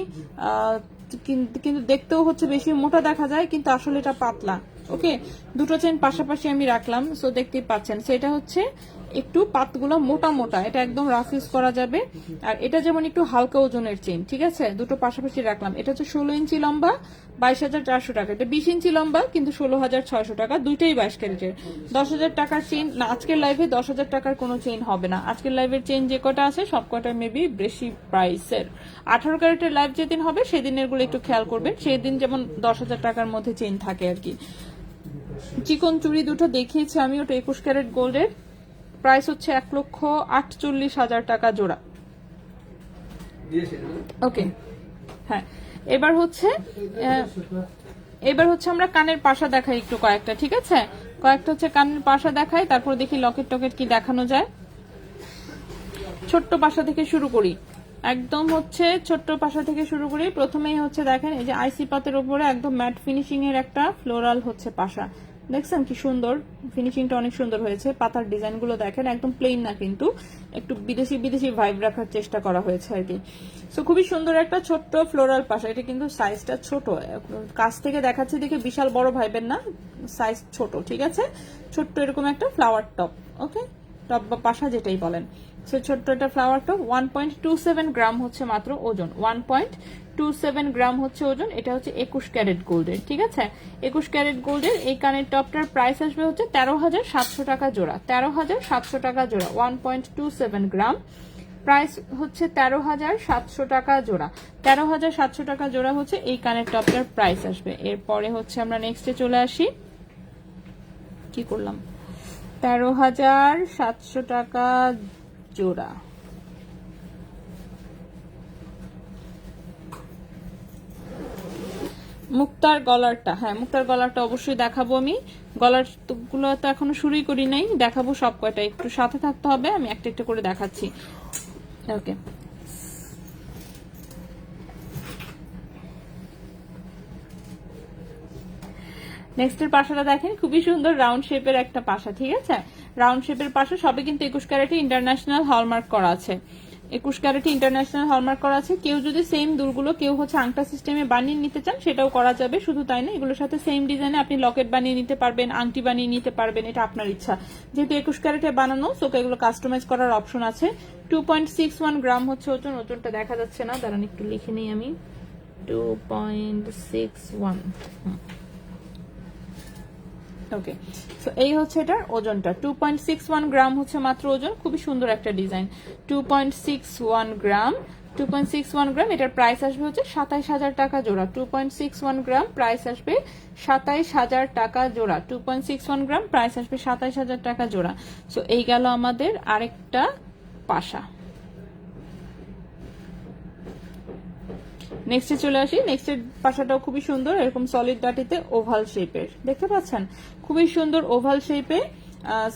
কিন্তু দেখতেও হচ্ছে বেশি মোটা দেখা যায়, কিন্তু আসলে এটা পাতলা। ওকে, দুটো চেইন পাশাপাশি আমি রাখলাম। সো দেখতেই পাচ্ছেন, সেটা হচ্ছে একটু পাতগুলো মোটা মোটা, এটা একদম রাফ ইউজ করা যাবে। আর এটা যেমন একটু হালকা ওজনের চেইন, ঠিক আছে। দুটো পাশাপাশি রাখলাম। এটা হচ্ছে 16 ইঞ্চি লম্বা, 22,400 টাকা। এটা 20 ইঞ্চি লম্বা, কিন্তু 16,600 টাকা। দুইটাই 22 ক্যারেটের। 10,000 টাকার চেইন না, আজকের লাইভে 10,000 টাকার কোনো চেইন হবে না। আজকের লাইভের চেইন যে কটা আছে সব কটা মেবি বেশি প্রাইসের। 18 ক্যারেটের লাইভ যেদিন হবে সেদিনের গুলো একটু খেয়াল করবেন, সেদিন যেমন 10,000 টাকার মধ্যে চেইন থাকে আর কি। চিকন চুড়ি দুটো দেখিয়েছি আমি, ওটা 21 ক্যারেট গোল্ডের। প্রাইস হচ্ছে 1,48,000 টাকা জোড়া। ওকে, হ্যাঁ। এবার হচ্ছে আমরা কানের পাশা দেখাই একটু কয়েকটা, ঠিক আছে। কয়েকটা হচ্ছে কানের পাশা দেখাই, তারপর দেখি লকেট টকেট কি দেখানো যায়। ছোট্ট পাশা থেকে শুরু করি, একদম হচ্ছে ছোট্ট পাশা থেকে শুরু করি। প্রথমেই হচ্ছে দেখেন, এই যে আইসি পাতের উপরে একদম ম্যাট ফিনিশিং এর একটা ফ্লোরাল হচ্ছে পাশা। দেখছেন কি সুন্দর ফিনিশিংটা, অনেক সুন্দর হয়েছে। পাতার ডিজাইন গুলো দেখেন, একদম প্লেন না, কিন্তু একটু বিদেশি বিদেশি ভাইব রাখার চেষ্টা করা হয়েছে আর কি। সো খুবই সুন্দর একটা ছোট্ট ফ্লোরাল পাশা। এটা কিন্তু সাইজটা ছোট, কাছ থেকে দেখাচ্ছে দেখে বিশাল বড় ভাইবেন না, সাইজ ছোট, ঠিক আছে। ছোট্ট এরকম একটা ফ্লাওয়ার টপ, ওকে, টপ বা পাশা যেটাই বলেন। সো ছোট্ট একটা ফ্লাওয়ার টপ 1.27 গ্রাম হচ্ছে মাত্র ওজন, 1.27 গ্রাম হচ্ছে ওজন। এটা হচ্ছে 21 ক্যারেট গোল্ডের, ঠিক আছে? 21 ক্যারেট গোল্ডের এই কানের টপটার প্রাইস আসবে হচ্ছে 13,700 টাকা জোড়া, 13,700 টাকা জোড়া, 1.27 গ্রাম, প্রাইস হচ্ছে 13,700 টাকা জোড়া, 13,700 টাকা জোড়া হচ্ছে এই কানের টপটার প্রাইস আসবে। এরপরে হচ্ছে আমরা নেক্সটে চলে আসি, কি করলাম, 13,700 টাকা জোড়া। মুক্তার গলারটা, হ্যাঁ মুক্তার গলারটা অবশ্যই দেখাবো আমি। গলার গুলো তো এখনো শুরুই করি নাই, দেখাবো সব কয়টা, একটু সাথে থাকতে হবে, আমি একটা একটা করে দেখাচ্ছি। ওকে, নেক্সটের পাশাটা দেখেন, খুবই সুন্দর রাউন্ড শেপের একটা পাশা, ঠিক আছে? রাউন্ড শেপের পাশা, সবে কিন্তু 21 ক্যারেটে ইন্টারন্যাশনাল হলমার্ক করা আছে, 21 ক্যারেটে ইন্টারন্যাশনাল হলমার্ক করা আছে। কেউ যদি সেম দুলগুলো কেউ হচ্ছে আংটা সিস্টেমে বানিয়ে নিতে চান সেটাও করা যাবে, শুধু তাই না এগুলোর সাথে সেম ডিজাইনে আপনি লকেট বানিয়ে নিতে পারবেন, আংটি বানিয়ে নিতে পারবেন, এটা আপনার ইচ্ছা। যেহেতু 21 ক্যারেটে বানানো, সো এগুলো কাস্টমাইজ করার অপশন আছে। 2.61 গ্রাম হচ্ছে ওজন, ওজনটা দেখা যাচ্ছে না, দাঁড়ান একটু লিখে নিই আমি, 2.61। ওকে, সো এই হচ্ছে এটার ওজনটা, 2.61 গ্রাম হচ্ছে মাত্র ওজন। খুবই সুন্দর একটা ডিজাইন, 2.61 গ্রাম, 2.61 গ্রাম। এটার প্রাইস আসবে হচ্ছে 27,000 টাকা জোড়া, 2.61 গ্রাম, প্রাইস আসবে 27,000 টাকা জোড়া, 2.61 গ্রাম, প্রাইস আসবে 27,000 টাকা জোড়া। সো এই গেল আমাদের আরেকটা পাশা। নেক্সটে চলে আসি, নেক্সটের পাশাটাও খুবই সুন্দর, এরকম সলিড ডাটিতে ওভাল শেপের, দেখতে পাচ্ছেন খুবই সুন্দর ওভাল শেপে।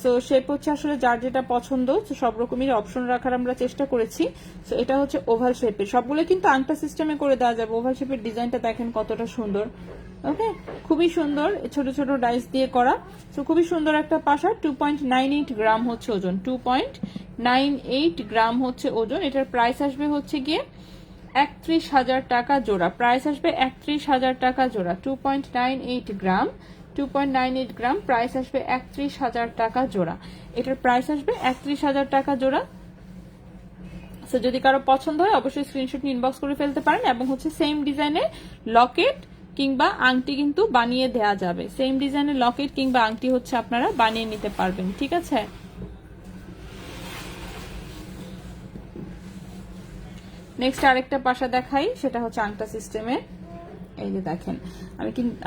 সো শেপ হচ্ছে আসলে যার যেটা পছন্দ, সব রকমের অপশন রাখার আমরা চেষ্টা করেছি। সো এটা হচ্ছে ওভাল শেপের, সবগুলো কিন্তু আংটা সিস্টেমে করে দেওয়া যাবে। ওভাল শেপের ডিজাইনটা দেখেন কতটা সুন্দর, ওকে খুবই সুন্দর, ছোট ছোট ডাইস দিয়ে করা। সো খুবই সুন্দর একটা পাশা, 2.98 গ্রাম হচ্ছে ওজন, 2.98 গ্রাম হচ্ছে ওজন। এটার প্রাইস আসবে হচ্ছে গিয়ে 31,000 টাকা জোড়া, প্রাইস আসবে 31,000 টাকা জোড়া, 2.98 গ্রাম, 2.98 গ্রাম, প্রাইস আসবে 31,000 টাকা জোড়া। এটার প্রাইস আসবে 31,000 টাকা জোড়া। সো যদি কারো পছন্দ হয় অবশ্যই স্ক্রিনশট নিয়ে ইনবক্স করে ফেলতে পারেন, এবং হচ্ছে সেম ডিজাইনে লকেট কিংবা আংটি কিন্তু বানিয়ে দেয়া যাবে, সেম ডিজাইনের লকেট কিংবা আংটি হচ্ছে আপনারা বানিয়ে নিতে পারবেন, ঠিক আছে? নেক্সট আরেকটা পাশা দেখাই, সেটা হচ্ছে আংটা সিস্টেমে। এই যে দেখেন,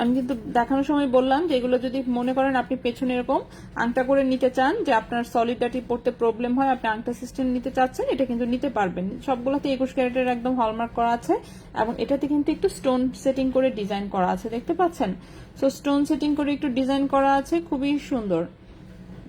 আমি কিন্তু দেখানোর সময় বললাম যে এগুলো যদি মনে করেন আপনি পেছনে এরকম আংটা করে নিতে চান, যে আপনার সলিডাটি পড়তে প্রবলেম হয়, আপনি আংটা সিস্টেম নিতে চাচ্ছেন, এটা কিন্তু নিতে পারবেন। সবগুলোতে 21 ক্যারেটের একদম হলমার্ক করা আছে, এবং এটাতে কিন্তু একটু স্টোন সেটিং করে ডিজাইন করা আছে, দেখতে পাচ্ছেন? সো স্টোন সেটিং করে একটু ডিজাইন করা আছে, খুবই সুন্দর,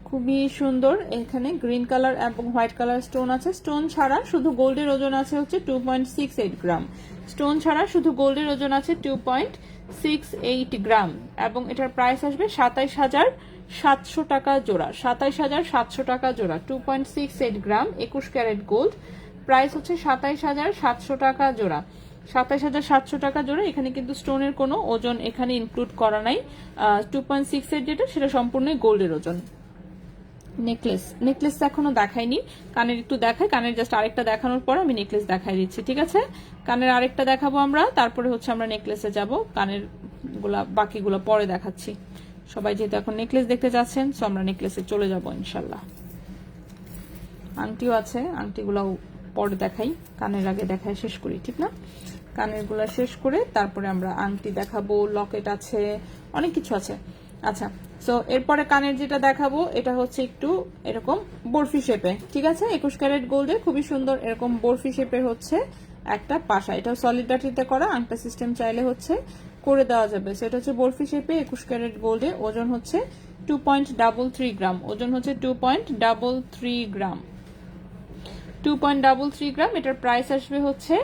খুবই সুন্দর। এখানে গ্রিন কালার এবং হোয়াইট কালার স্টোন আছে। স্টোন ছাড়া শুধু গোল্ডের ওজন আছে হচ্ছে 2.68 গ্রাম, স্টোন ছাড়া শুধু গোল্ডের ওজন আছে 2.68 গ্রাম, এবং এটার প্রাইস আসবে 27,700 টাকা জোড়া, 27,700 টাকা জোড়া, 2.68 গ্রাম, 21 ক্যারেট গোল্ড, প্রাইস হচ্ছে 27,700 টাকা জোড়া, 27,700 টাকা জোড়া। এখানে কিন্তু স্টোনের কোনো ওজন এখানে ইনক্লুড করা নাই, 2.68 যেটা সেটা সম্পূর্ণই গোল্ডের ওজন। নেকলেস এখনো দেখাইনি, কানের একটু দেখাই, কানের জাস্ট আরেকটা দেখানোর পর আমি নেকলেস দেখাই দিচ্ছি, ঠিক আছে? কানের আরেকটা দেখাবো আমরা, তারপরে হচ্ছে আমরা নেকলেসে যাব, কানের গুলা বাকিগুলো পরে দেখাচ্ছি। সবাই যেহেতু এখন নেকলেস দেখতে যাচ্ছেন, সো আমরা নেকলেসে চলে যাব ইনশাল্লাহ। আংটিও আছে, আংটিগুলাও পরে দেখাই, কানের আগে দেখায় শেষ করি, ঠিক না? কানের গুলা শেষ করে তারপরে আমরা আংটি দেখাবো, লকেট আছে, অনেক কিছু আছে। আচ্ছা, সো এরপরে কানের যেটা দেখাবো এটা হচ্ছে একটু এরকম বরফি শেপে, ঠিক আছে? 21 ক্যারেট গোল্ডে খুবই সুন্দর এরকম বরফি শেপের হচ্ছে একটা পাশা, এটা সলিড ডাটিতে করা, আংটা সিস্টেম চাইলে হচ্ছে করে দেওয়া যাবে। সেটা হচ্ছে বরফি শেপে 21 ক্যারেট গোল্ডে, ওজন হচ্ছে 2.33 গ্রাম, ওজন হচ্ছে 2.33 গ্রাম, 2.33 গ্রাম। এটার প্রাইস আসবে হচ্ছে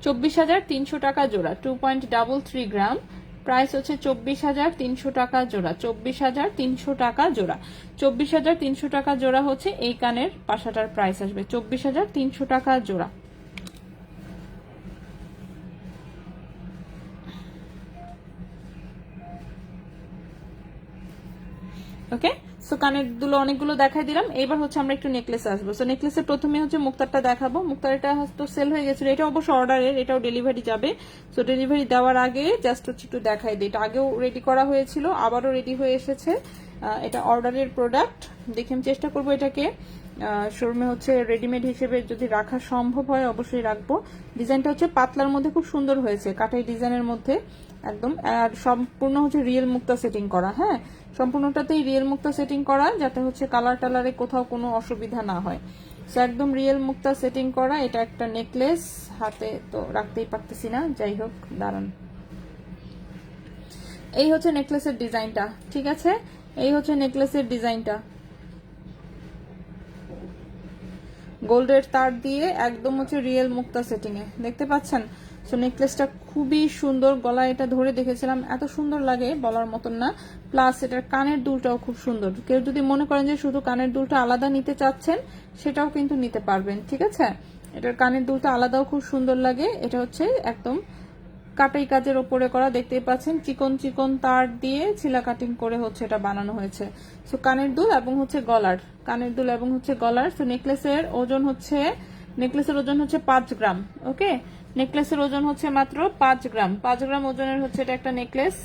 24,300 টাকা জোড়া, 2.33 গ্রাম, প্রাইস হচ্ছে 24,300 টাকা জোড়া, 24,300 টাকা জোড়া, 24,300 টাকা জোড়া হচ্ছে এই কানের পাশাটার প্রাইস আসবে 24,300 টাকা জোড়া। ওকে, সো কানের দুলো অনেকগুলো দেখাই দিলাম। এবার হচ্ছে আমরা একটু নেকলেসে আসবো। সো নেকলেসের প্রথমে হচ্ছে মুক্তারটা দেখাবো। মুক্তার এটা তো সেল হয়ে গেছিল, এটা অবশ্য অর্ডারের, এটাও ডেলিভারি যাবে। সো ডেলিভারি দেওয়ার আগে জাস্ট হচ্ছে একটু দেখাই দিই। এটা আগেও রেডি করা হয়েছিল, আবারও রেডি হয়ে এসেছে। এটা অর্ডারের প্রোডাক্ট। দেখে আমি চেষ্টা করবো এটাকে শোরুমে হচ্ছে রেডিমেড হিসেবে যদি রাখা সম্ভব হয় অবশ্যই রাখবো। ডিজাইনটা হচ্ছে পাতলার মধ্যে খুব সুন্দর হয়েছে, কাটাই ডিজাইনের মধ্যে একদম। আর সম্পূর্ণ হচ্ছে রিয়েল মুক্তা সেটিং করা, হ্যাঁ সম্পূর্ণটাতেই রিয়েল মুক্তা সেটিং করা, যাতে হচ্ছে কালার টালারে কোথাও কোনো অসুবিধা না হয়। সো একদম রিয়েল মুক্তা সেটিং করা। এটা একটা নেকলেস, হাতে তো রাখতেই পারতেছি না, যাই হোক দাঁড়ান। এই হচ্ছে নেকলেসের ডিজাইনটা, ঠিক আছে, এই হচ্ছে নেকলেসের ডিজাইনটা। গোল্ডের তার দিয়ে একদম হচ্ছে রিয়েল মুক্তা সেটিং এ, দেখতে পাচ্ছেন। সো নেকলেসটা খুবই সুন্দর, গলায় এটা ধরে দেখেছিলাম, এত সুন্দর লাগে বলার মতন না। প্লাস এটার কানের দুলটাও খুব সুন্দর। কেউ যদি মনে করেন যে শুধু কানের দুলটা আলাদা নিতে চাচ্ছেন, সেটাও কিন্তু নিতে পারবেন, ঠিক আছে। এটার কানের দুলটা আলাদাও খুব সুন্দর লাগে। এটা হচ্ছে একদম কাটাই কাজের ওপরে করা, দেখতেই পাচ্ছেন চিকন চিকন তার দিয়ে ছিলা কাটিং করে হচ্ছে এটা বানানো হয়েছে। সো কানের দুল এবং হচ্ছে গলার, কানের দুল এবং হচ্ছে গলার। সো নেকলেসের ওজন হচ্ছে 5 গ্রাম। ওকে, নেকলেসের ওজন হচ্ছে মাত্র 5 গ্রাম। 5 গ্রাম ওজনের হচ্ছে এটা একটা নেকলেস।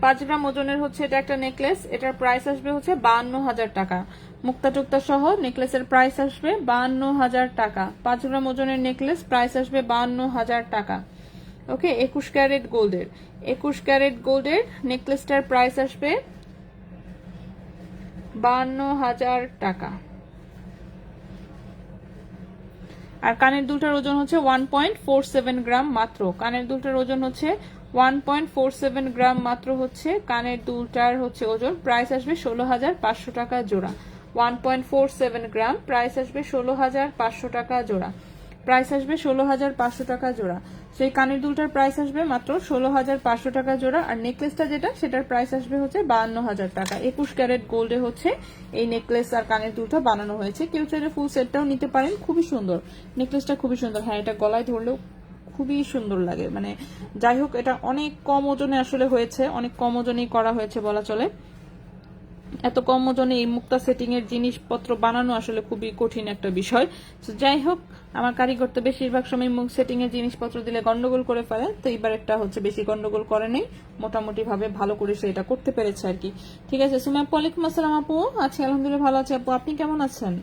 5 গ্রাম ওজনের হচ্ছে এটা একটা নেকলেস। এটার প্রাইস আসবে হচ্ছে 52,000 টাকা। মুক্তা টুক্তা সহ নেকলেসের প্রাইস আসবে 52,000 টাকা। 5 গ্রাম ওজনের নেকলেস, প্রাইস আসবে 52,000 টাকা। ওকে, 21 ক্যারেট গোল্ডের, 21 ক্যারেট গোল্ডের নেকলেসটার প্রাইস আসবে 52,000 টাকা। আর কানের দুলটার ওজন হচ্ছে 1.47 গ্রাম মাত্র। কানের দুলটার ওজন হচ্ছে 1.47 গ্রাম মাত্র হচ্ছে কানের দুলটার হচ্ছে ওজন। প্রাইস আসবে 16,500 টাকা জোড়া। 1.47 গ্রাম, প্রাইস আসবে 16,500 টাকা জোড়া। প্রাইস আসবে 16,500 টাকা জোড়া। সেই কানের দুলটার প্রাইস আসবে মাত্র 16,500 টাকা জোড়া। আর নেকলেসটা যেটা, সেটার প্রাইস আসবে হচ্ছে 52,000 টাকা। 21 ক্যারেট গোল্ডে হচ্ছে এই নেকলেস আর কানের দুলটা বানানো হয়েছে। কেউ চাইলে ফুল সেটটাও নিতে পারেন, খুবই সুন্দর নেকলেসটা, খুবই সুন্দর। হ্যাঁ, এটা গলায় ধরলেও খুবই সুন্দর লাগে। মানে যাই হোক, এটা অনেক কম ওজনে আসলে হয়েছে, অনেক কম ওজনেই করা হয়েছে বলা চলে। এত কম ওজনে এই মুক্তা সেটিং এর জিনিসপত্র বানানো আসলে খুবই কঠিন একটা বিষয়। তো যাই হোক, আমার কারিগর তো বেশিরভাগ সময় মুখ সেটিং এর জিনিসপত্র দিলে গন্ডগোল করে ফেলে, তো এবার একটা হচ্ছে বেশি গন্ডগোল করে নেই, মোটামুটি ভাবে ভালো করে সে এটা করতে পেরেছে আর কি। ঠিক আছে, সুমা আপু, ওয়ালাইকুম আসসালাম আপু। আছি আলহামদুলিল্লাহ, ভালো আছি আপু, আপনি কেমন আছেন?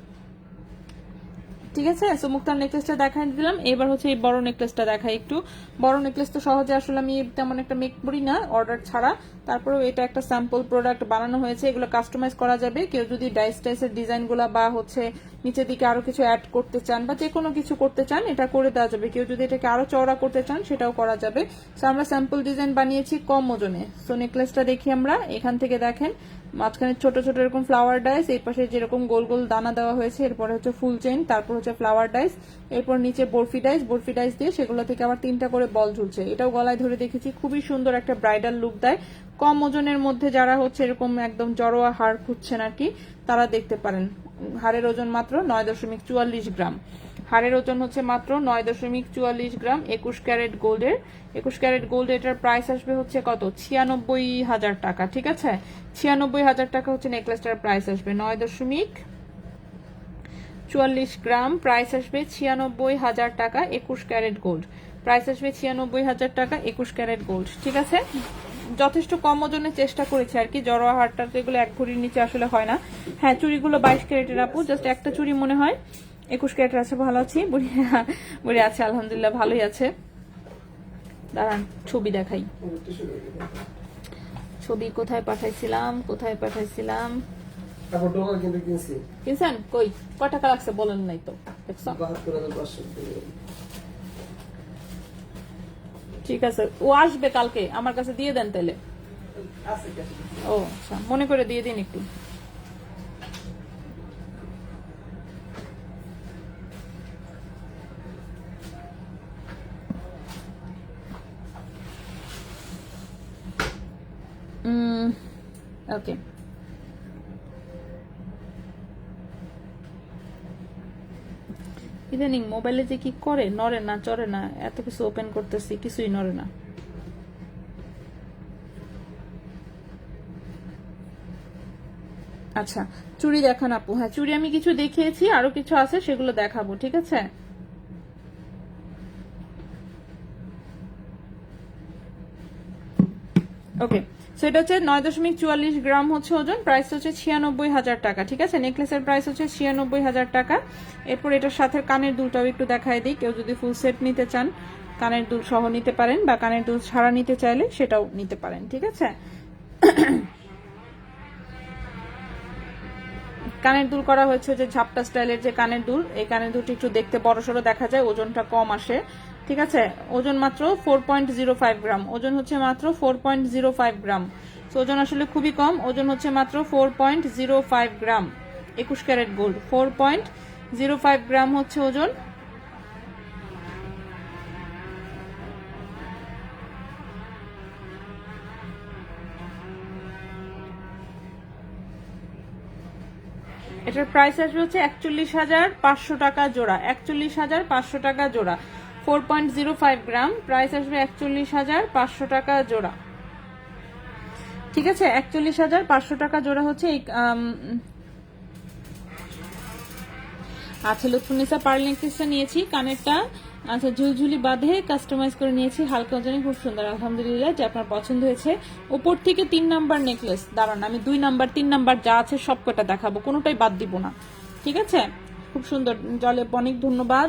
ঠিক আছে, সো মুক্তার নেকলেসটা দেখাই দিলাম। এবার হচ্ছে এই বড় নেকলেসটা দেখাই একটু। বড় নেকলেস তো সহজে আসলে আমি তেমন একটা মেক করি না অর্ডার ছাড়া, তারপরেও এটা একটা স্যাম্পল প্রোডাক্ট বানানো হয়েছে। এগুলো কাস্টমাইজ করা যাবে। কেউ যদি ডাইস টাইসের ডিজাইনগুলো বা হচ্ছে নিচের দিকে আরো কিছু অ্যাড করতে চান বা যে কোনো কিছু করতে চান, এটা করে দেওয়া যাবে। কেউ যদি এটাকে আরো চওড়া করতে চান, সেটাও করা যাবে। সো আমরা স্যাম্পল ডিজাইন বানিয়েছি কম ওজনে। সো নেকলেসটা দেখি আমরা, এখান থেকে দেখেন মাঝখানে ছোট ছোট এরকম ফ্লাওয়ার ডাইস, এই পাশে যেরকম গোল গোল দানা দেওয়া হয়েছে, এরপরে হচ্ছে ফুল চেইন, তারপর হচ্ছে ফ্লাওয়ার ডাইস, এরপর নিচে বরফি ডাইস দিয়ে সেগুলো থেকে আবার 3টা করে বল ঝুলছে। এটাও গলায় ধরে দেখেছি, খুবই সুন্দর একটা ব্রাইডাল লুক দেয়। কম ওজনের মধ্যে যারা হচ্ছে এরকম একদম জড়োয়া হার খুঁজছেন আর কি, তারা দেখতে পারেন। হারের ওজন মাত্র 9.44 গ্রাম। হারের ওজন হচ্ছে মাত্র 9.44 গ্রাম। 21 ক্যারেট গোল্ডের, 21 ক্যারেট গোল্ড, এটার প্রাইস আসবে হচ্ছে কত, 96,000 টাকা। ঠিক আছে, 96,000 টাকা হচ্ছে নেকলেসটার প্রাইস আসবে। 9.44 গ্রাম, প্রাইস আসবে 96,000 টাকা। 21 ক্যারেট গোল্ড, প্রাইস আসবে 96,000 টাকা। 21 ক্যারেট গোল্ড, ঠিক আছে। যথেষ্ট কম ওজনের চেষ্টা করেছি আর কি। জড়োয়া হারটা এগুলো 1 ভরির নিচে আসলে হয় না। হ্যাঁ, চুড়িগুলো 22 ক্যারেটের আপু, জাস্ট একটা চুড়ি মনে হয় 21 ক্যারেটের আছে। ভালো আছি, বুড়ি আছে আলহামদুলিল্লাহ, ভালোই আছে। দাঁড়ান ছবি দেখাই। ছবি কোথায় পাঠাইছিলাম, তারপর ডোনার কিন্তু কিনছি কিনছেন? কই, কয় টাকা লাগছে বলেন নাই তো, দেখছো? 72,500 ঠিক আছে, ও আসবে কালকে, আমার কাছে দিয়ে দেন তাহলে। আছে কি? ও আচ্ছা, মনে করে দিয়ে দিন একটু। ওকে, ইদানিং মোবাইলে যে কি করে, নড়ে না চড়ে না, এত কিছু ওপেন করতেছি কিছুই নড়ে না। আচ্ছা চুড়ি দেখান আপু। হ্যাঁ চুড়ি আমি কিছু দেখিয়েছি, আরো কিছু আছে সেগুলো দেখাবো, ঠিক আছে। ওকে, সো এটা হচ্ছে 9.44 গ্রাম হচ্ছে ওজন, প্রাইস হচ্ছে 96,000 টাকা, ঠিক আছে। নেকলেসের প্রাইস হচ্ছে 96,000 টাকা। এরপর এটার সাথে কানের দুলটাও একটু দেখায় দিই, কেউ যদি ফুল সেট নিতে চান কানের দুল সহ নিতে পারেন, বা কানের দুল ছাড়া নিতে চাইলে সেটাও নিতে পারেন, ঠিক আছে। কানের দুল করা হয়েছে যে ঝাপটা স্টাইলের যে কানের দুল, এই কানের দুলটি একটু দেখতে বড়সড় দেখা যায়, ওজনটা কম আসে, ঠিক আছে। ওজন মাত্র 4.05 গ্রাম, ওজন হচ্ছে মাত্র 4.05 গ্রাম। তো ওজন আসলে খুবই কম, ওজন হচ্ছে মাত্র 4.05 গ্রাম। 21 ক্যারেট গোল্ড, 4.05 গ্রাম হচ্ছে ওজন। এটার প্রাইস আসবে হচ্ছে 41,500 টাকা জোড়া, 41,500 টাকা জোড়া। 4.05 গ্রাম, প্রাইস আসবে 41,500 টাকা জোড়া, ঠিক আছে। 41,500 টাকা জোড়া হচ্ছে এই। আচ্ছা লুৎফুন্নিসা পার্ল নেকলেসটা নিয়েছি, কানেরটা আচ্ছা ঝুলঝুলি বাঁধে কাস্টমাইজ করে নিয়েছি, হালকা ওজনে, খুব সুন্দর আলহামদুলিল্লাহ, যে আপনার পছন্দ হয়েছে। উপর থেকে 3 নাম্বার নেকলেস, দাঁড়ান আমি 2 নাম্বার 3 নাম্বার যা আছে সব কটা দেখাবো, কোনোটাই বাদ দিব না, ঠিক আছে। খুব সুন্দর, জলে অনেক ধন্যবাদ,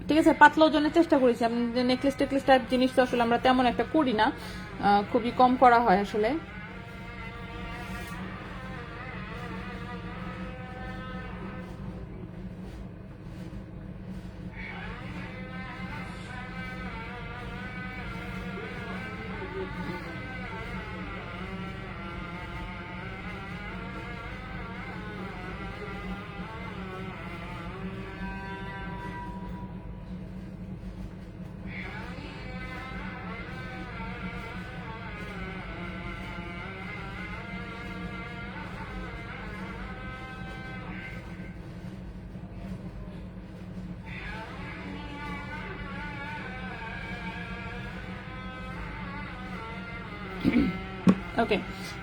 ঠিক আছে। পাতলা ওজনের চেষ্টা করেছি, আমি নেকলেস টেকলেস টাইপ জিনিস তো আসলে আমরা তেমন একটা করি না, খুবই কম করা হয় আসলে। ওকে,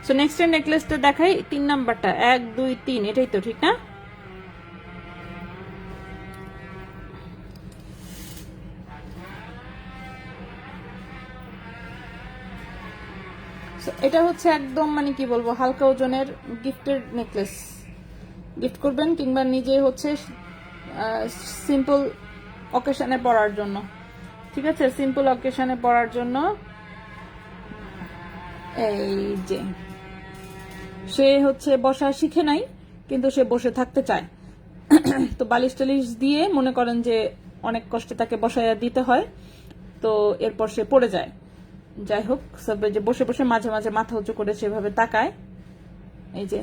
সো নেক্সট নেকলেসটা দেখাই, 3 নাম্বারটা, 1 2 3, এটাই তো ঠিক না? এটা হচ্ছে একদম মানে কি বলবো, হালকা ওজনের গিফটের নেকলেস, গিফট করবেন কিংবা নিজে হচ্ছে সিম্পল অকেশনে পরার জন্য, ঠিক আছে। সিম্পল অকেশনে পরার জন্য। এই যে সে হচ্ছে বসা শিখে নাই, কিন্তু সে বসে থাকতে চায়, তো বালিশ টালিশ দিয়ে মনে করেন যে অনেক কষ্টে তাকে বসাইয়া দিতে হয়, তো এরপর সে পড়ে যায়। যাই হোক, যে বসে বসে মাঝে মাঝে মাথা উঁচু করে সেভাবে তাকায়, এই যে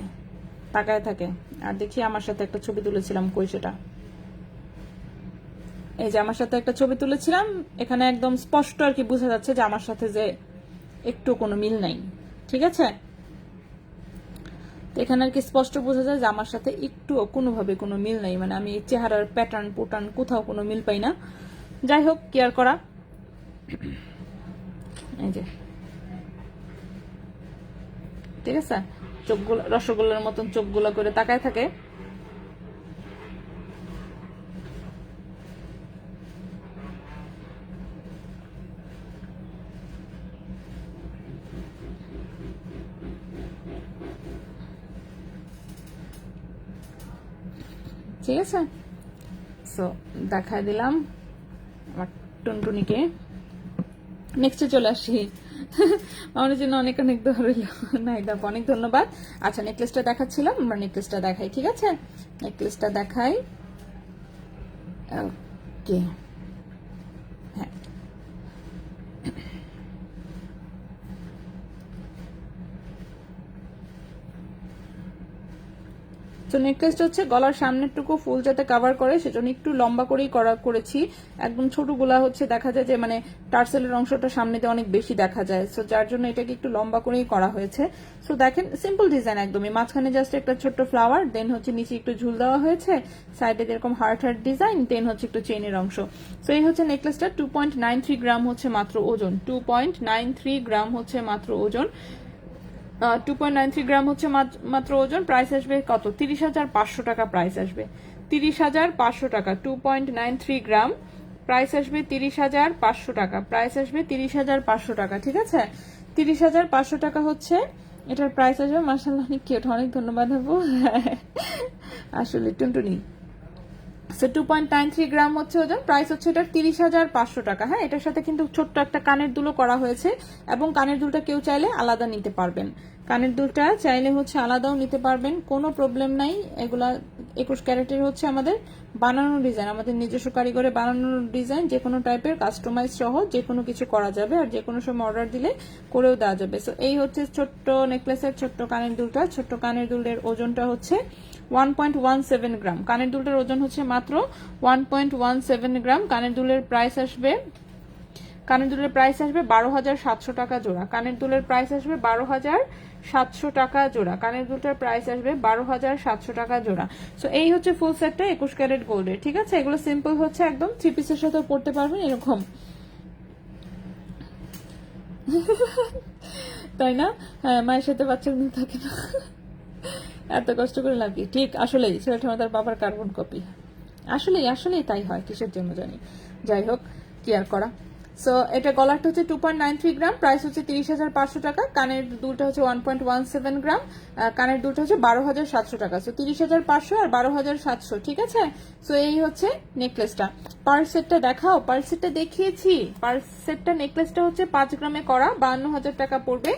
তাকায় থাকে। আর দেখি আমার সাথে একটা ছবি তুলেছিলাম, কই সেটা, এই যে আমার সাথে একটা ছবি তুলেছিলাম, এখানে একদম স্পষ্ট আর কি বোঝা যাচ্ছে যে আমার সাথে যে একটু কোনো মিল নাই, ঠিক আছে। তো এখানে আর কি স্পষ্ট বোঝা যায় যে আমার সাথে একটু কোনোভাবে কোনো মিল নাই, মানে আমি চেহারার প্যাটার্ন পোটার্ন কোথাও কোনো মিল পাই না। যাই হোক, কেয়ার করা, এই যে ঠিক আছে, চোখগুলো রসগোল্লার মতন চোখগুলো করে তাকায় থাকে। ঠিক আছে, সো দেখায় দিলাম আমার টুনটুনিকে। নেক্সটে চলে আসি, আমার জন্য অনেক অনেক ধরল নাইদাপ, অনেক ধন্যবাদ। আচ্ছা নেকলেসটা দেখাচ্ছিলাম, আমরা নেকলেসটা দেখাই, ঠিক আছে, নেকলেসটা দেখাই। ওকে, হ্যাঁ তো নেকলেসটা হচ্ছে গলার সামনেরটুকু ফুল যাতে কভার করে সেজন্য একটু লম্বা করেই করেছি। একদম ছোটগুলা হচ্ছে দেখা যায় যে মানে টার্সেলের অংশটা সামনে দিয়ে অনেক বেশি দেখা যায়, সো যার জন্য এটাকে একটু লম্বা করেই করা হয়েছে। সো দেখেন সিম্পল ডিজাইন একদমই, মাঝখানে জাস্ট একটা ছোট্ট ফ্লাওয়ার, দেন হচ্ছে নিচে একটু ঝুল দেওয়া হয়েছে, সাইডে এরকম হার্ট হার্ট ডিজাইন, দেন হচ্ছে একটু চেইনের অংশ। সো এই হচ্ছে নেকলেসটা। 2.93 গ্রাম হচ্ছে মাত্র ওজন, 2.93 গ্রাম হচ্ছে মাত্র ওজন, 2.93 গ্রাম হচ্ছে মাত্র ওজন। প্রাইস আসবে কত? 30,500 টাকা প্রাইস আসবে, 30,500 টাকা। 2.93 গ্রাম প্রাইস আসবে 30,500 টাকা, প্রাইস আসবে 30,500 টাকা। ঠিক আছে, 30,500 টাকা হচ্ছে এটার প্রাইস আসবে। মাশাআল্লাহ অনেক কিউট, অনেক ধন্যবাদ আপু। আসলে টুনটুনি। সো 2.93 গ্রাম হচ্ছে ওজন, প্রাইস হচ্ছে এটার 30,500 টাকা। হ্যাঁ, এটার সাথে কিন্তু ছোট্ট একটা কানের দুলও করা হয়েছে, এবং কানের দুলটা কেউ চাইলে আলাদা নিতে পারবেন, কানের দুলটা চাইলে হচ্ছে আলাদাও নিতে পারবেন, কোনো প্রবলেম নাই। এগুলা 21 ক্যারেটের হচ্ছে আমাদের বানানো ডিজাইন, আমাদের নিজস্ব কারিগরে বানানো ডিজাইন, যে কোনো টাইপের কাস্টমাইজ সহ যে কোনো কিছু করা যাবে, আর যে কোনো সময় অর্ডার দিলে করেও দেওয়া যাবে। সো এই হচ্ছে ছোট্ট নেকলেসের ছোট্ট কানের দুলটা। ছোট্ট কানের দুলের ওজনটা হচ্ছে 1.17 গ্রাম। কানের দুলটার ওজন হচ্ছে মাত্র 1.17 গ্রাম। কানের দুলের প্রাইস আসবে 12,700 টাকা জোড়া। কানের দুলের প্রাইস আসবে 12,700 টাকা জোড়া। কানের দুলটার প্রাইস আসবে 12,700 টাকা জোড়া। সো এই হচ্ছে ফুল সেটটা 21 ক্যারেট গোল্ডের। ঠিক আছে, এগুলো সিম্পল হচ্ছে একদম, 3 পিসের সাথেও পড়তে পারবেন এরকম, তাই না? হ্যাঁ, মায়ের সাথে বাচ্চার মিল থাকে না, এত কষ্ট করে লাভি। ঠিক, আসলেই ছেলেটা তার বাবার কার্বন কপি, আসলেই তাই হয়, কিসের জন্য জানি। যাই হোক, কি আর করা। সো এটা গলারটা হচ্ছে 2.93 গ্রাম, প্রাইস হচ্ছে 30,500 টাকা। কানের দুলটা হচ্ছে 1.17 গ্রাম, কানের দুলটা হচ্ছে 12,700 টাকা। সো 30,500 আর 12,700। ঠিক আছে, সো এই হচ্ছে নেকলেসটা। পার্স সেটটা দেখাও, পার্স সেটটা দেখিয়েছি। পার্স সেটটা নেকলেসটা হচ্ছে 5 গ্রামে করা, 52,000 টাকা পড়বে।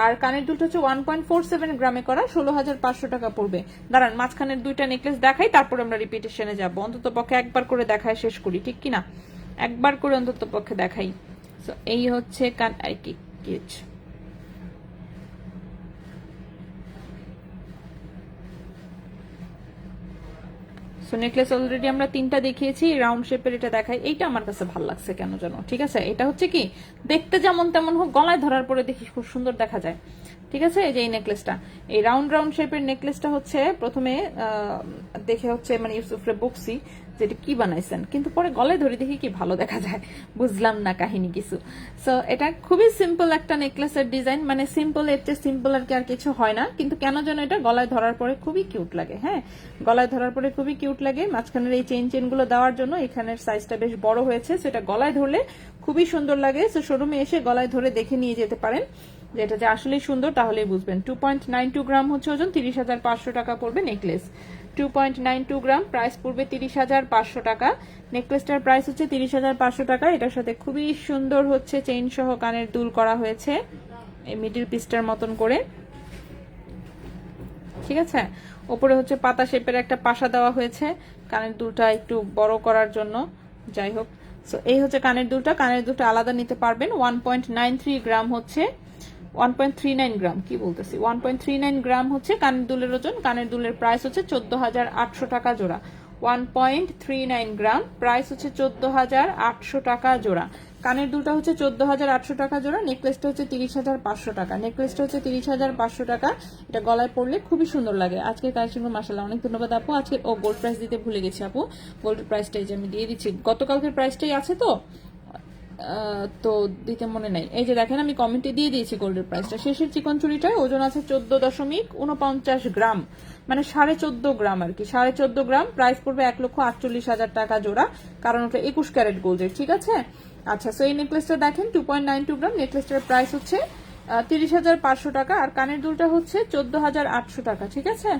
আর কানের দুলটা হচ্ছে 1.47 গ্রামে করা, 16,500 টাকা পড়বে। দাঁড়ান, মাঝখানের দুইটা নেকলেস দেখাই, তারপর আমরা রিপিটেশনে যাবো। অন্তত পক্ষে একবার করে দেখায় শেষ করি, ঠিক কিনা? একবার করে অন্তত পক্ষে দেখাই। সো এই হচ্ছে সো নেকলেস অলরেডি আমরা 3টা দেখিয়েছি, রাউন্ড শেপের এটা দেখাই। এইটা আমার কাছে ভালো লাগছে কেন জানো? ঠিক আছে, এটা হচ্ছে কি দেখতে যেমন তেমন হোক, গলায় ধরার পরে দেখি খুব সুন্দর দেখা যায়। ঠিক আছে, এই যে এই নেকলেসটা, এই রাউন্ড শেপের নেকলেসটা হচ্ছে প্রথমে দেখে হচ্ছে মানে ইউসুফরে বকছি যেটা কি বানাইছেন, কিন্তু পরে গলায় ধরে দেখি কি ভালো দেখা যায়, বুঝলাম না কাহিনী কিছু। সো এটা খুবই সিম্পল একটা নেকলেসের ডিজাইন, মানে সিম্পল, এর চেয়ে সিম্পল আর কি আর কিছু হয় না, কিন্তু কেন যেন এটা গলায় ধরার পরে খুবই কিউট লাগে। হ্যাঁ, গলায় ধরার পরে খুবই কিউট লাগে। মাঝখানের এই চেন গুলো দেওয়ার জন্য এখানের সাইজটা বেশ বড় হয়েছে, সেটা গলায় ধরলে খুবই সুন্দর লাগে। সো শোরুমে এসে গলায় ধরে দেখে নিয়ে যেতে পারেন, যেটা যে আসলেই সুন্দর, তাহলেই বুঝবেন। 2.92 গ্রাম হচ্ছে ওজন, 30,500 টাকা পড়বে নেকলেস। 2.92 গ্রাম, প্রাইস পড়বে 30,500 টাকা। নেকলেসটার প্রাইস হচ্ছে 30,500 টাকা। এটার সাথে খুবই সুন্দর হচ্ছে চেইন সহ কানের দুল করা হয়েছে এই মিডিল পিসটার মতন করে। ঠিক আছে, ওপরে হচ্ছে পাতা শেপের একটা পাশা দেওয়া হয়েছে কানের দুলটা একটু বড় করার জন্য। যাই হোক, সো এই হচ্ছে কানের দুলটা। কানের দুলটা আলাদা নিতে পারবেন। 1.93 গ্রাম হচ্ছে 1.39 গ্রাম, কি বলতেছি, 1.39 গ্রাম হচ্ছে কানের দুলের ওজন। কানের দুলের প্রাইস হচ্ছে 14,800 টাকা জোড়া। 1.39 গ্রাম, প্রাইস হচ্ছে 14,800 টাকা জোড়া। কানের দুলটা হচ্ছে 14,800 টাকা জোড়া। নেকলেসটা হচ্ছে 30,500 টাকা। নেকলেসটা হচ্ছে 30,500 টাকা। এটা গলায় পড়লে খুবই সুন্দর লাগে। আজকের কালেকশনগুলো মাশাআল্লাহ অনেক ধন্যবাদ আপু। আজকে গোল্ড প্রাইস দিতে ভুলে গেছি আপু, গোল্ডের প্রাইসটা এই যে আমি দিয়ে দিচ্ছি, গতকালকের প্রাইসটাই আছে তো দিতে মনে নাই। এই যে দেখেন আমি কমেন্টে দিয়ে দিয়েছি গোল্ডের প্রাইসটা। শেষের চিকন চুড়িটায় ওজন আছে 14.49 গ্রাম, মানে 14.5 গ্রাম আর কি, 14.5 গ্রাম। প্রাইস পড়বে 1,48,000 টাকা জোড়া, কারণ ওটা 21 ক্যারেট গোল্ডের। ঠিক আছে, আচ্ছা, সো এই নেকলেসটা দেখেন 2.92 গ্রাম। নেকলেসটার প্রাইস হচ্ছে 30,500 টাকা, আর কানের দুলটা হচ্ছে 14,800 টাকা। ঠিক আছে,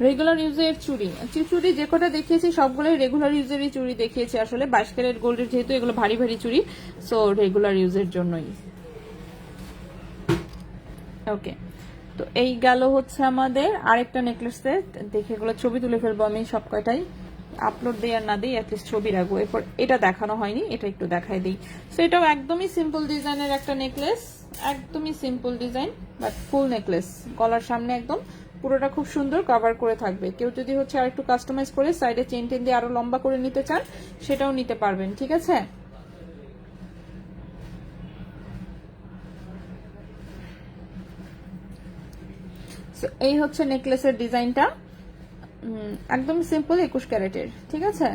রেগুলার ইউজের চুড়ি যে কটা দেখিয়েছি সবগুলোই রেগুলার ইউজেরই চুড়ি দেখিয়েছি আসলে। 22 ক্যারেট গোল্ডের যেহেতু এগুলো ভারী ভারী চুড়ি, সো রেগুলার ইউজের জন্যই। ওকে, তো এই গেল হচ্ছে আমাদের আরেকটা নেকলেস সেট। দেখে এগুলো ছবি তুলে ফেলবো আমি সব কয়টাই, আপলোড দিই আর না দিই অ্যাটলিস্ট ছবি রাখবো। এরপর এটা দেখানো হয়নি, এটা একটু দেখাই দিই। সো এটাও একদমই সিম্পল ডিজাইনের একটা নেকলেস, একদমই simple design but full necklace. গলার সামনে একদম পুরোটা খুব সুন্দর কভার করে থাকবে। কেউ যদি হচ্ছে আর একটু কাস্টমাইজ করে সাইডে চেন টেন দিয়ে আরো লম্বা করে নিতে চান সেটাও নিতে পারবেন, ঠিক আছে। এই হচ্ছে নেকলেসের ডিজাইনটা, একদম সিম্পল 21 ক্যারেটের, ঠিক আছে।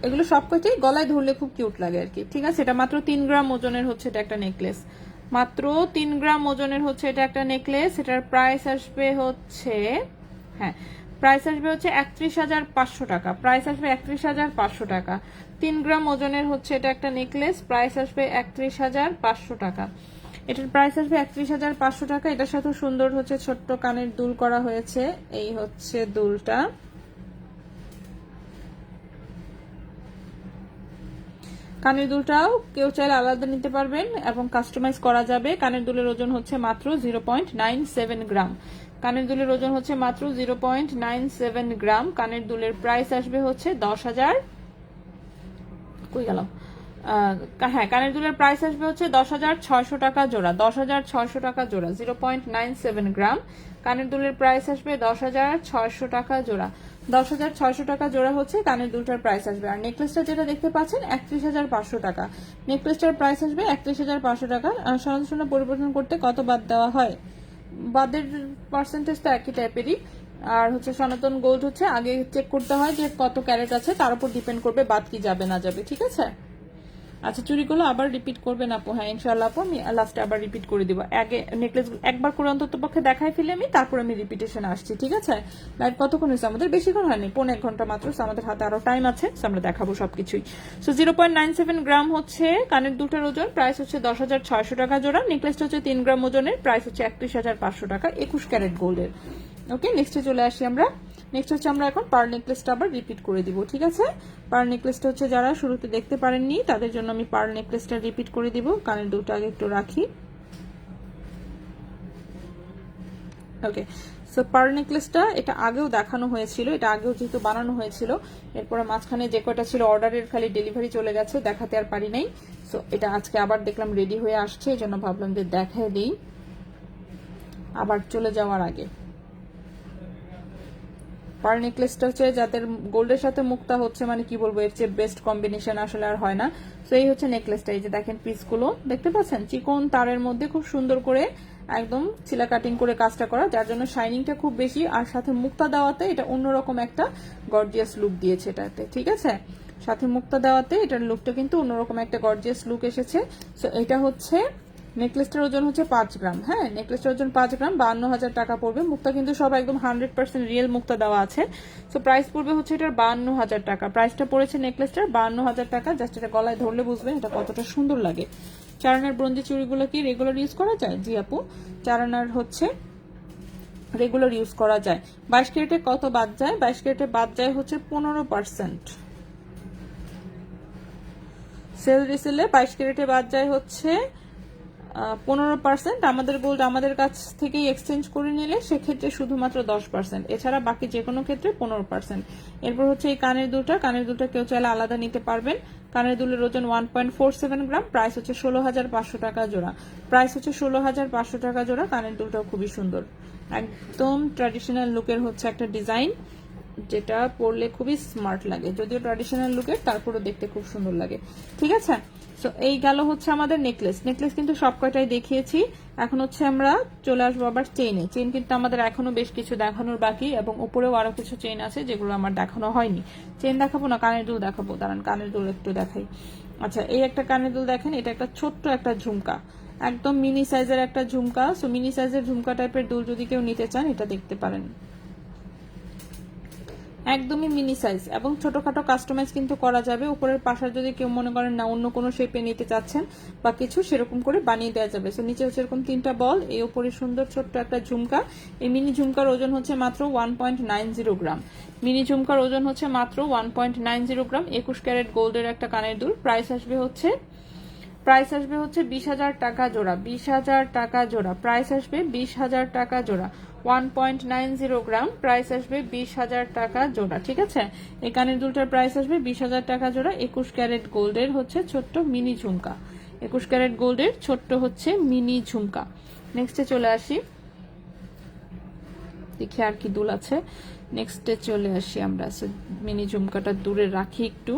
এগুলো সবকটাই গলায় ধরলে খুব কিউট লাগে আর কি, ঠিক আছে। এটা মাত্র 3 গ্রাম ওজনের হচ্ছে এটা একটা নেকলেস, মাত্র 3 গ্রাম ওজনের হচ্ছে এটা একটা নেকলেস। এটার প্রাইস আসবে হচ্ছে, হ্যাঁ প্রাইস আসবে হচ্ছে 31,500 টাকা, প্রাইস আসবে 31,500 টাকা। 3 গ্রাম ওজনের হচ্ছে এটা একটা নেকলেস, প্রাইস আসবে 31,500 টাকা। এটার প্রাইস আসবে 31,500 টাকা। এটার সাথে সুন্দর হচ্ছে ছোট্ট কানের দুল করা হয়েছে, এই হচ্ছে দুলটা। কানের দুলটাও কেউ চাইলে আলাদা নিতে পারবেন এবং কাস্টমাইজ করা যাবে। কানের দুলের ওজন হচ্ছে মাত্র 0.97 গ্রাম, কানের দুলের ওজন হচ্ছে মাত্র 0.97 গ্রাম। কানের দুলের প্রাইস আসবে হচ্ছে 10,000, কই গেল, হ্যাঁ কানের দুলের প্রাইস আসবে হচ্ছে 10,600 টাকা জোড়া, 10,600 টাকা জোড়া, 0.97 গ্রাম। কানের দুলের প্রাইস আসবে 10,600 টাকা জোড়া, 10,600 টাকা জোড়া হচ্ছে কানের দুলটার প্রাইস আসবে। আর নেকলেসটা যেটা দেখতে পাচ্ছেন 31,500 টাকা, নেকলেসটার প্রাইস আসবে 31,500 টাকা। সরাসরি পরিবর্তন করতে কত বাদ দেওয়া হয়, বাদের পার্সেন্টেজ তো একই টাইপেরই। আর হচ্ছে সনাতন গোল্ড হচ্ছে আগে চেক করতে হয় যে কত ক্যারেট আছে, তার উপর ডিপেন্ড করবে বাদ কি যাবে না যাবে, ঠিক আছে। আচ্ছা চুড়িগুলো আবার রিপিট করবেন আপু, হ্যাঁ ইনশাআল্লাহ আপু আমি লাস্টে আবার রিপিট করে দিব। আগে নেকলেস একবার করে অন্তত পক্ষে দেখাই ফেলে আমি, তারপর আমি রিপিটেশন আসছি, ঠিক আছে। লাইভ কতক্ষণ হয়েছে আমাদের, বেশিক্ষণ হয়নি, 1.5 ঘন্টা মাত্র, আমাদের হাতে আরো টাইম আছে, আমরা দেখাবো সবকিছুই। সো 0.97 গ্রাম হচ্ছে কানের দুটার ওজন, প্রাইস হচ্ছে 10,600 টাকা জোড়া। নেকলেসটা হচ্ছে 3 গ্রাম ওজনের, প্রাইস হচ্ছে 31,500 টাকা, 21 ক্যারেট গোল্ডের। ওকে নেক্সটে চলে আসি আমরা। নেক্সট হচ্ছে আমরা এখন পার নেকলেসটা আবার রিপিট করে দিব, ঠিক আছে। পার নেকলেসটা হচ্ছে যারা শুরুতে দেখতে পারেননি তাদের জন্য আমি পার নেকলেসটা রিপিট করে দিব। কানের দুটো আগে একটু রাখি, ওকে। সো পার নেকলেসটা এটা আগেও দেখানো হয়েছিল, এটা আগেও যেহেতু বানানো হয়েছিল, এরপরে মাঝখানে যে কয়টা ছিল অর্ডারের খালি ডেলিভারি চলে গেছে, দেখাতে আর পারি নাই। সো এটা আজকে আবার দেখলাম রেডি হয়ে আসছে, এই জন্য ভাবলাম যে দেখায় দিই আবার চলে যাওয়ার আগে। পার নেকলেসটা হচ্ছে যাদের গোল্ডের সাথে মুক্তা হচ্ছে, মানে কি বলবো, এর চেয়ে বেস্ট কম্বিনেশন আসলে আর হয় না। তো এই হচ্ছে নেকলেসটা, এই যে দেখেন পিসগুলো দেখতে পাচ্ছেন, চিকন তারের মধ্যে খুব সুন্দর করে একদম চিলা কাটিং করে কাজটা করা, যার জন্য শাইনিংটা খুব বেশি, আর সাথে মুক্তা দেওয়াতে এটা অন্যরকম একটা গর্জিয়াস লুক দিয়েছে এটাতে, ঠিক আছে। সাথে মুক্তা দেওয়াতে এটার লুকটা কিন্তু অন্যরকম একটা গর্জিয়াস লুক এসেছে। সো এটা হচ্ছে নেকলেসটার ওজন হচ্ছে 5 গ্রাম, হ্যাঁ নেকলেসটার ওজন 5 গ্রাম, 52,000 টাকা পড়বে। মুক্তা কিন্তু সব একদম 100% রিয়েল মুক্তা দেওয়া আছে। সো প্রাইস পড়বে হচ্ছে এটার 52,000 টাকা, প্রাইসটা পড়েছে নেকলেসটার 52,000 টাকা। জাস্ট এটা গলায় ধরলে বুঝবেন এটা কতটা সুন্দর লাগে। চারানার ব্রোঞ্জি চুড়িগুলো কি রেগুলার ইউজ করা যায়? জি আপু, চারানার হচ্ছে রেগুলার ইউজ করা যায়। 22 ক্যারেটে কত বাদ যায়? 22 ক্যারেটে বাদ যায় হচ্ছে 15%। সেল রিসেলে 22 ক্যারেটে বাদ যায় হচ্ছে 15%। আমাদের গোল্ড আমাদের কাছ থেকেই এক্সচেঞ্জ করে নিলে সেক্ষেত্রে শুধুমাত্র 10%, এছাড়া বাকি যে কোনো ক্ষেত্রে 15%। এরপর হচ্ছে এই কানের দুলটা কেউ চাইলে আলাদা নিতে পারবেন। কানের দুলের ওজন 1.47 গ্রাম, প্রাইস হচ্ছে 16,500 টাকা জোড়া, প্রাইস হচ্ছে 16,500 টাকা জোড়া। কানের দুলটাও খুবই সুন্দর, একদম ট্র্যাডিশনাল লুকের হচ্ছে একটা ডিজাইন, যেটা পরলে খুবই স্মার্ট লাগে, যদিও ট্র্যাডিশনাল লুকের তারপরও দেখতে খুব সুন্দর লাগে, ঠিক আছে। সো এই গেল হচ্ছে আমাদের নেকলেস কিন্তু সব কয়টাই দেখিয়েছি। এখন হচ্ছে আমরা চলে আসবো আবার চেইনে। চেইন কিন্তু আমাদের এখনো বেশ কিছু দেখানোর বাকি, এবং উপরেও আরো কিছু চেইন আছে যেগুলো আমার দেখানো হয়নি। চেইন দেখাবো না, কানের দুল দেখাবো, দাঁড়ান কানের দুল একটু দেখাই। আচ্ছা এই একটা কানের দুল দেখেন, এটা একটা ছোট্ট একটা ঝুমকা, একদম মিনি সাইজের একটা ঝুমকা। সো মিনি সাইজের ঝুমকা টাইপের দুল যদি কেউ নিতে চান এটা দেখতে পারেন, একদমই মিনি সাইজ এবং ছোটখাটো কাস্টমাইজ কিন্তু করা যাবে। উপরের পাশা যদি কেউ মনে করেন না অন্য কোনো শেপে নিতে চাচ্ছেন বা কিছু, সেরকম করে বানিয়ে দেওয়া যাবে। সো নিচে হচ্ছে এরকম 3টা বল, এই উপরে সুন্দর ছোট্ট একটা ঝুমকা। এই মিনি ঝুমকার ওজন হচ্ছে মাত্র 1.90 গ্রাম, মিনি ঝুমকার ওজন হচ্ছে মাত্র 1.90 গ্রাম। 21 ক্যারেট গোল্ডের একটা কানের দুল, প্রাইস আসবে হচ্ছে 20,000 টাকা জোড়া, 20,000 টাকা জোড়া, প্রাইস আসবে 20,000 টাকা জোড়া। 1.90 গ্রাম, প্রাইস আসবে 20,000 টাকা জোড়া, ঠিক আছে। এই কানের দুলটার প্রাইস আসবে 20,000 টাকা জোড়া। 21 ক্যারেট গোল্ডের হচ্ছে ছোট্ট মিনি ঝুমকা, 21 ক্যারেট গোল্ডের ছোট্ট হচ্ছে মিনি ঝুমকা। নেক্সটে চলে আসি। দেখি আর কি দুল আছে। নেক্সটে চলে আসি আমরা। মিনি ঝুমকাটা দূরে রাখি একটু।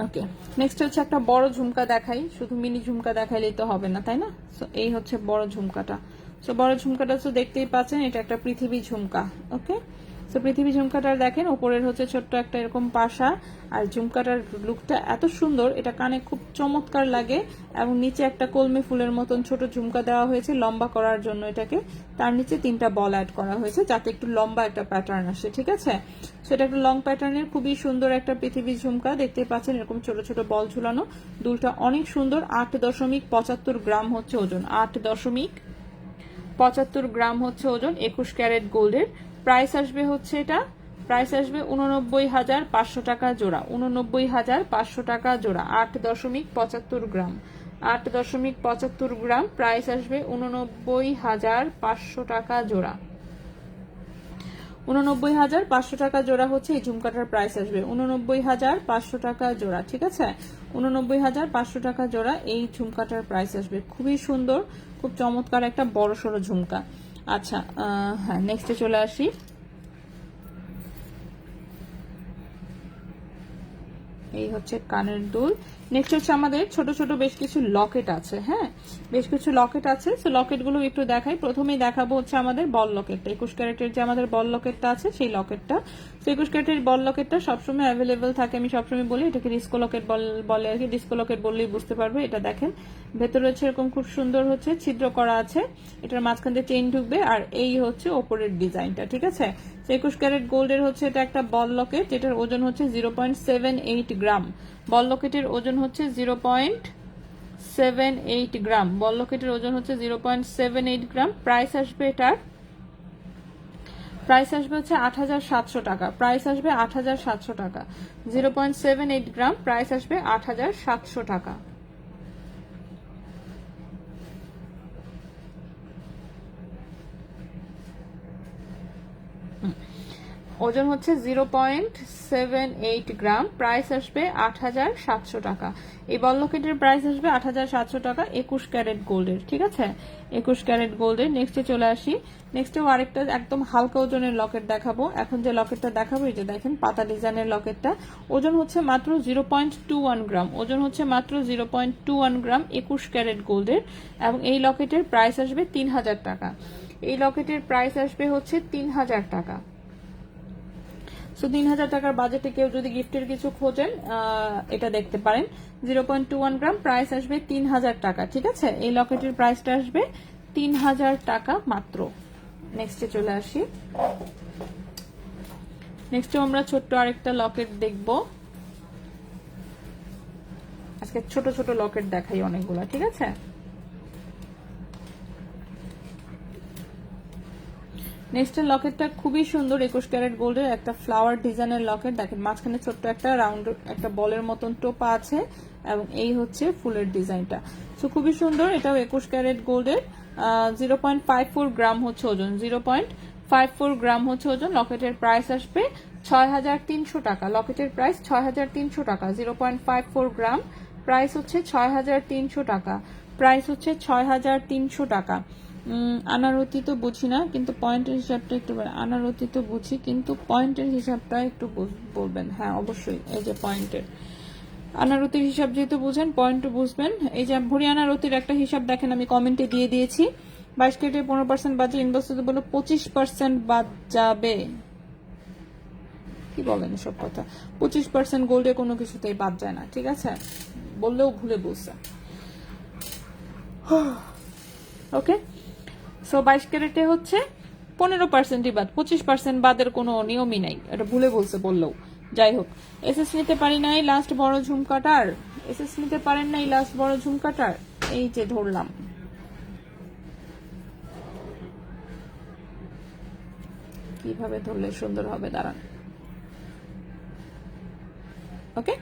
ওকে, নেক্সট হচ্ছে একটা বড় ঝুমকা দেখাই। শুধু মিনি ঝুমকা দেখাইলেই তো হবে না, তাই না? সো এই হচ্ছে বড় ঝুমকাটা। সো বড় ঝুমকাটা তো দেখতেই পাচ্ছেন, এটা একটা পৃথিবী ঝুমকা। ওকে, সো পৃথিবী ঝুমকাটার দেখেন উপরের হচ্ছে ছোট্ট একটা এরকম পাশা, আর ঝুমকাটার লুকটা এত সুন্দর, এটা কানে খুব চমৎকার লাগে। এবং নিচে একটা কলমি ফুলের মতন ছোট ঝুমকা দেওয়া হয়েছে লম্বা করার জন্য এটাকে। তার নিচে 3টা বল অ্যাড করা হয়েছে যাতে একটু লম্বা একটা প্যাটার্ন আসে, ঠিক আছে? সেটা একটা লং প্যাটার্নের খুবই সুন্দর একটা পৃথিবী ঝুমকা। দেখতে পাচ্ছেন এরকম ছোট ছোট বল ঝুলানো। দুলটা অনেক সুন্দর। 8.75 গ্রাম হচ্ছে ওজন। 8.75 গ্রাম হচ্ছে ওজন। 21 ক্যারেট গোল্ডের। প্রাইস আসবে হচ্ছে এটা, প্রাইস আসবে 89,500 টাকা জোড়া। 89,500 টাকা জোড়া। 8.75 গ্রাম। 8.75 গ্রাম। প্রাইস আসবে 89,500 টাকা জোড়া। 89,500 টাকা জোড়া হচ্ছে এই ঝুমকাটার প্রাইস আসবে। 89,500 টাকা জোড়া, ঠিক আছে? 89,500 টাকা জোড়া এই ঝুমকাটার প্রাইস আসবে। খুবই সুন্দর, খুব চমৎকার একটা বড় সড়ো ঝুমকা। আচ্ছা, হ্যাঁ, নেক্সটে চলে আসি। এই হচ্ছে কানের দুল। নেক্সট হচ্ছে আমাদের ছোট ছোট বেশ কিছু লকেট আছে। হ্যাঁ, বেশ কিছু লকেট আছে। সো লকেট গুলো একটু দেখাই। প্রথমেই দেখাবো হচ্ছে আমাদের বল লকেটটা। 21 ক্যারেটের যে আমাদের বল লকেটটা আছে সেই লকেটটা। তো 21 ক্যারেটের বল লকেটটা সবসময় অ্যাভেলেবেল থাকে। আমি সবসময় বলি এটাকে ডিস্কো লকেট বলে আর কি। ডিস্কো লকেট বললেই বুঝতে পারবে। এটা দেখেন ভেতরে হচ্ছে এরকম খুব সুন্দর হচ্ছে ছিদ্র করা আছে। এটার মাঝখান দিয়ে চেইন ঢুকবে। আর এই হচ্ছে ওপরের ডিজাইনটা, ঠিক আছে? 21 ক্যারেট গোল্ডের হচ্ছে এটা একটা বল লকেট, যেটার ওজন হচ্ছে 0.78 গ্রাম। বল লকেটের ওজন হচ্ছে 0.78 গ্রাম। বল লকেটের ওজন হচ্ছে 0.78 গ্রাম। প্রাইস আসবে এটার, প্রাইস আসবে হচ্ছে 8,700 টাকা। প্রাইস আসবে 8,700 টাকা। 0.78 গ্রাম। প্রাইস আসবে 8,700 টাকা। ওজন হচ্ছে 0.78 গ্রাম। প্রাইস আসবে 8,700 টাকা। এই বল লকেটের প্রাইস আসবে 8,700 টাকা 21 ক্যারেট গোল্ডের, ঠিক আছে? 21 ক্যারেট গোল্ডের। নেক্সটে চলে আসি। নেক্সটেও আরেকটা একদম হালকা ওজনের লকেট দেখাবো। এখন যে লকেটটা দেখাবো এই যে দেখেন পাতা ডিজাইনের লকেটটা। ওজন হচ্ছে মাত্র 0.21 গ্রাম। ওজন হচ্ছে মাত্র 0.21 গ্রাম 21 ক্যারেট গোল্ডের। এবং এই লকেটের প্রাইস আসবে 3,000 টাকা। এই লকেটের প্রাইস আসবে হচ্ছে 3,000 টাকা। সো 3,000 টাকার বাজেটে কেউ যদি গিফটের কিছু খোঁজেন এটা দেখতে পারেন। 0.21 গ্রাম। প্রাইস আসবে 3,000 টাকা, ঠিক আছে? এই লকেটের প্রাইসটা আসবে 3,000 টাকা মাত্র। নেক্সটে চলে আসি। নেক্সটে আমরা ছোট্ট আরেকটা লকেট দেখব। আজকে ছোট ছোট লকেট দেখাই অনেকগুলা, ঠিক আছে? নেক্সটের লকেটটা খুবই সুন্দর। 21 ক্যারেট গোল্ডের একটা ফ্লাওয়ার ডিজাইনের লকেট। দেখেন মাঝখানে ছোট্ট একটা রাউন্ড একটা বলের মতন টোপা আছে এবং এই হচ্ছে ফুলের ডিজাইনটা। সো খুবই সুন্দর। এটাও 21 ক্যারেট গোল্ডের। 0.54 গ্রাম হচ্ছে ওজন। 0.54 গ্রাম হচ্ছে ওজন। লকেটের প্রাইস আসবে 6,300 টাকা। লকেটের প্রাইস 6,300 টাকা। 0.54 গ্রাম। প্রাইস হচ্ছে 6,300 টাকা। প্রাইস হচ্ছে 6,300 টাকা। আনারতি তো বুঝি না, কিন্তু পয়েন্টের হিসাবটা একটু আনারতি তো বুঝি, কিন্তু পয়েন্টের হিসাবটা একটু বলবেন। হ্যাঁ, অবশ্যই। এই যে পয়েন্টের আনারতির হিসাব যেহেতু বুঝেন, পয়েন্ট বুঝবেন। এই যে ভরি আনারতির একটা হিসাব দেখেন আমি কমেন্টে দিয়ে দিয়েছি। 22 ক্যারেটে 15% বাদ যায়। ইনবক্সে বলো 25% বাদ যাবে। কি বলেন এসব কথা? 25% গোল্ডে কোনো কিছুতেই বাদ যায় না, ঠিক আছে? বললেও ভুলে বুঝছে। ওকে, সো 22 ক্যারেটে হচ্ছে 15%ই বাদ। 25% বাদের কোনো নিয়মই নাই। এটা ভুলে বলছে বললেও। যাই হোক, এসএস নিতে পারি নাই লাস্ট বড় ঝুমকাটার। এসএস নিতে পারেন নাই লাস্ট বড় ঝুমকাটার। এই যে ধরলাম। কিভাবে ধরলে সুন্দর হবে দাঁড়ান। ওকে,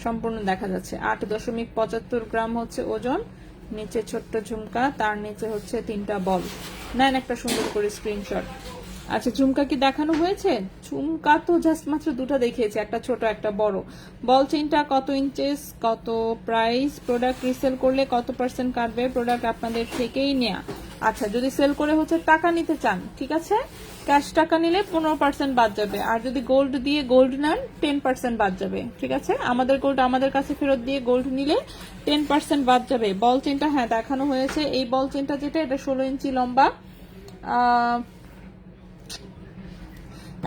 সম্পূর্ণ দেখা যাচ্ছে। 8.75 গ্রাম হচ্ছে ওজন। নিচে ছোট্ট ঝুমকা, তার নিচে হচ্ছে 3টা বল। নেন একটা সুন্দর করে স্ক্রিনশট। আচ্ছা ঝুমকা কি দেখানো হয়েছে? ঝুমকা তো জাস্ট মাত্র দুটো দেখিয়েছে, একটা ছোট একটা বড়। বল চেইনটা কত ইঞ্চেস, কত প্রাইস, প্রোডাক্ট রিসেল করলে কত পার্সেন্ট কাটবে, প্রোডাক্ট আপনাদের থেকেই নেয়া। আচ্ছা যদি সেল করে হচ্ছে টাকা নিতে চান, ঠিক আছে, ক্যাশ টাকা নিলে 15% বাদ যাবে, আর যদি গোল্ড দিয়ে গোল্ড নেন 10% বাদ যাবে, ঠিক আছে। আমাদের গোল্ড আমাদের কাছে ফেরত দিয়ে গোল্ড নিলে 10% বাদ যাবে। বল চেনটা হ্যাঁ দেখানো হয়েছে। এই বল চেনটা যেটা, এটা 16 ইঞ্চি লম্বা,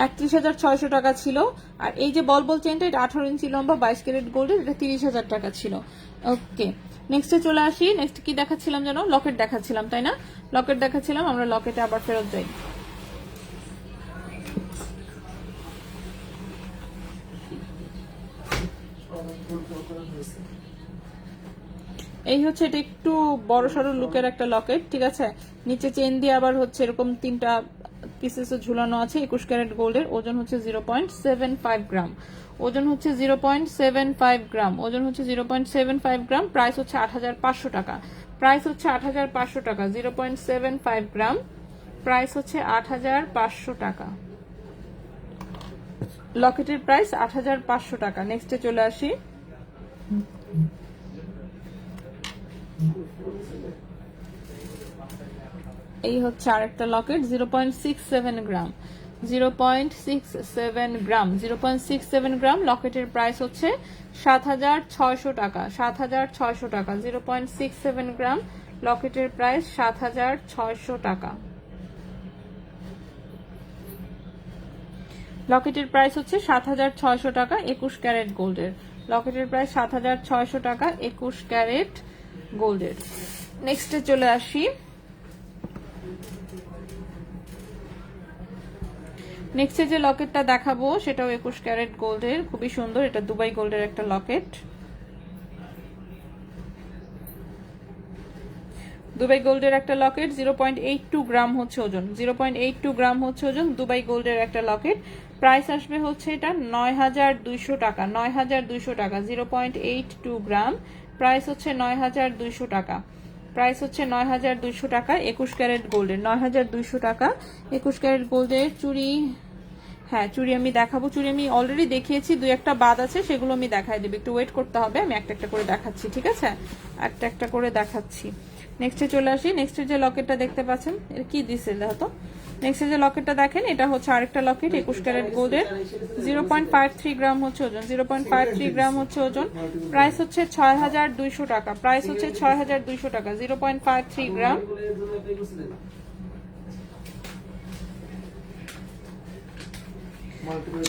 31,600 টাকা ছিল। আর এই যে বল চেনটা, এটা 18 ইঞ্চি লম্বা, 22 ক্যারেট গোল্ডের, এটা 30,000 টাকা ছিল। ওকে, নেক্সটে চলে আসি। নেক্সট কি দেখাচ্ছিলাম যেন? লকেট দেখাচ্ছিলাম, তাই না? লকেট দেখাচ্ছিলাম, আমরা লকেটে আবার ফেরত যাই। এই হচ্ছে, এটা একটু বড় সড়ো লুকের একটা লকেট, ঠিক আছে। নিচে চেন দিয়ে আবার হচ্ছে এরকম 3টা পিসেস ঝুলানো আছে। 21 ক্যারেট গোল্ডের, ওজন হচ্ছে 0.75 গ্রাম, ওজন হচ্ছে 0.75 গ্রাম, ওজন হচ্ছে 0.75 গ্রাম। প্রাইস হচ্ছে 8,500 টাকা, প্রাইস হচ্ছে 8,500 টাকা। 0.75 গ্রাম, প্রাইস হচ্ছে 8,500 টাকা। লকেটের প্রাইস 8,500 টাকা। নেক্সটে চলে আসি। এই হচ্ছে আরেকটা লকেট, 0.67 গ্রাম, 0.67 গ্রাম, 0.67 গ্রাম। লকেটের প্রাইস হচ্ছে 7,600 টাকা, 7,600 টাকা। 0.67 গ্রাম, লকেটের প্রাইস 7,600 টাকা। লকেটের প্রাইস হচ্ছে 7,600 টাকা, 21 ক্যারেট গোল্ডের। লকেটের প্রাইস 7,600 টাকা, 21 ক্যারেট গোল্ডের। নেক্সটে চলে আসি। নেক্সটে যে লকেটটা দেখাবো সেটাও 21 ক্যারেট গোল্ডের, খুবই সুন্দর। এটা দুবাই গোল্ডের একটা লকেট, দুবাই গোল্ডের একটা লকেট। 0.82 গ্রাম হচ্ছে ওজন, 0.82 গ্রাম হচ্ছে ওজন, দুবাই গোল্ডের একটা লকেট। প্রাইস আসবে হচ্ছে এটা 9,200 টাকা, 9,200 টাকা। 0.82 গ্রাম, প্রাইস হচ্ছে 9,200 টাকা, প্রাইস হচ্ছে 9,200 টাকা। 21 ক্যারেট গোল্ডের, 9,200 টাকা। 21 ক্যারেট গোল্ডের চুড়ি, হ্যাঁ চুড়ি আমি দেখাবো। চুড়ি আমি অলরেডি দেখিয়েছি, দুই একটা বাদ আছে, সেগুলো আমি দেখাই দেবো। একটু ওয়েট করতে হবে, আমি একটা একটা করে দেখাচ্ছি, ঠিক আছে, একটা একটা করে দেখাচ্ছি। নেক্সটে চলে আসি। নেক্সটে যে লকেটটা দেখতে পাচ্ছেন, এর কি দিছে হয়তো। নেক্সটে যে লকেটটা দেখেন, এটা হচ্ছে আরেকটা লকেট, 21 ক্যারেট গোল্ডের। 0.53 গ্রাম হচ্ছে ওজন, 0.53 গ্রাম হচ্ছে ওজন। প্রাইস হচ্ছে 6,200 টাকা, প্রাইস হচ্ছে 6,200 টাকা। 0.53 গ্রাম,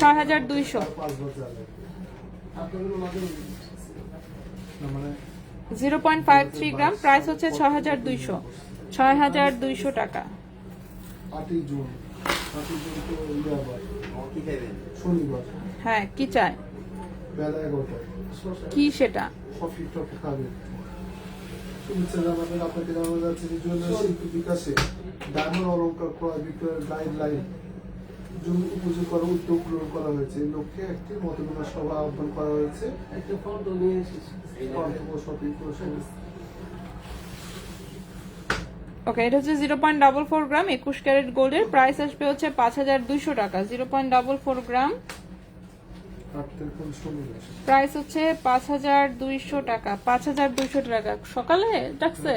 6,200। 0.53 গ্রাম, প্রাইস হচ্ছে 6,200, 6,200 টাকা। হ্যাঁ কি চাই, কি সেটা? আপনাকে জানানো যাচ্ছে যে জুয়েলারি শিল্পী বিকাশে ডায়মন্ড অলংকার ক্রয় বিক্রয়ের গাইডলাইন জন্য উপযোগ করার উদ্যোগ গ্রহণ করা হয়েছে। এই লক্ষ্যে একটি মতবিনিময় সভা আহ্বান করা হয়েছে। ওকে, এটা হচ্ছে 0.44 গ্রাম, 21 ক্যারেট গোল্ডের। প্রাইস আসবে হচ্ছে 5,200 টাকা। 0.44 গ্রাম, প্রাইস হচ্ছে 5,200 টাকা, 5,200 টাকা। সকালে ডাকছে,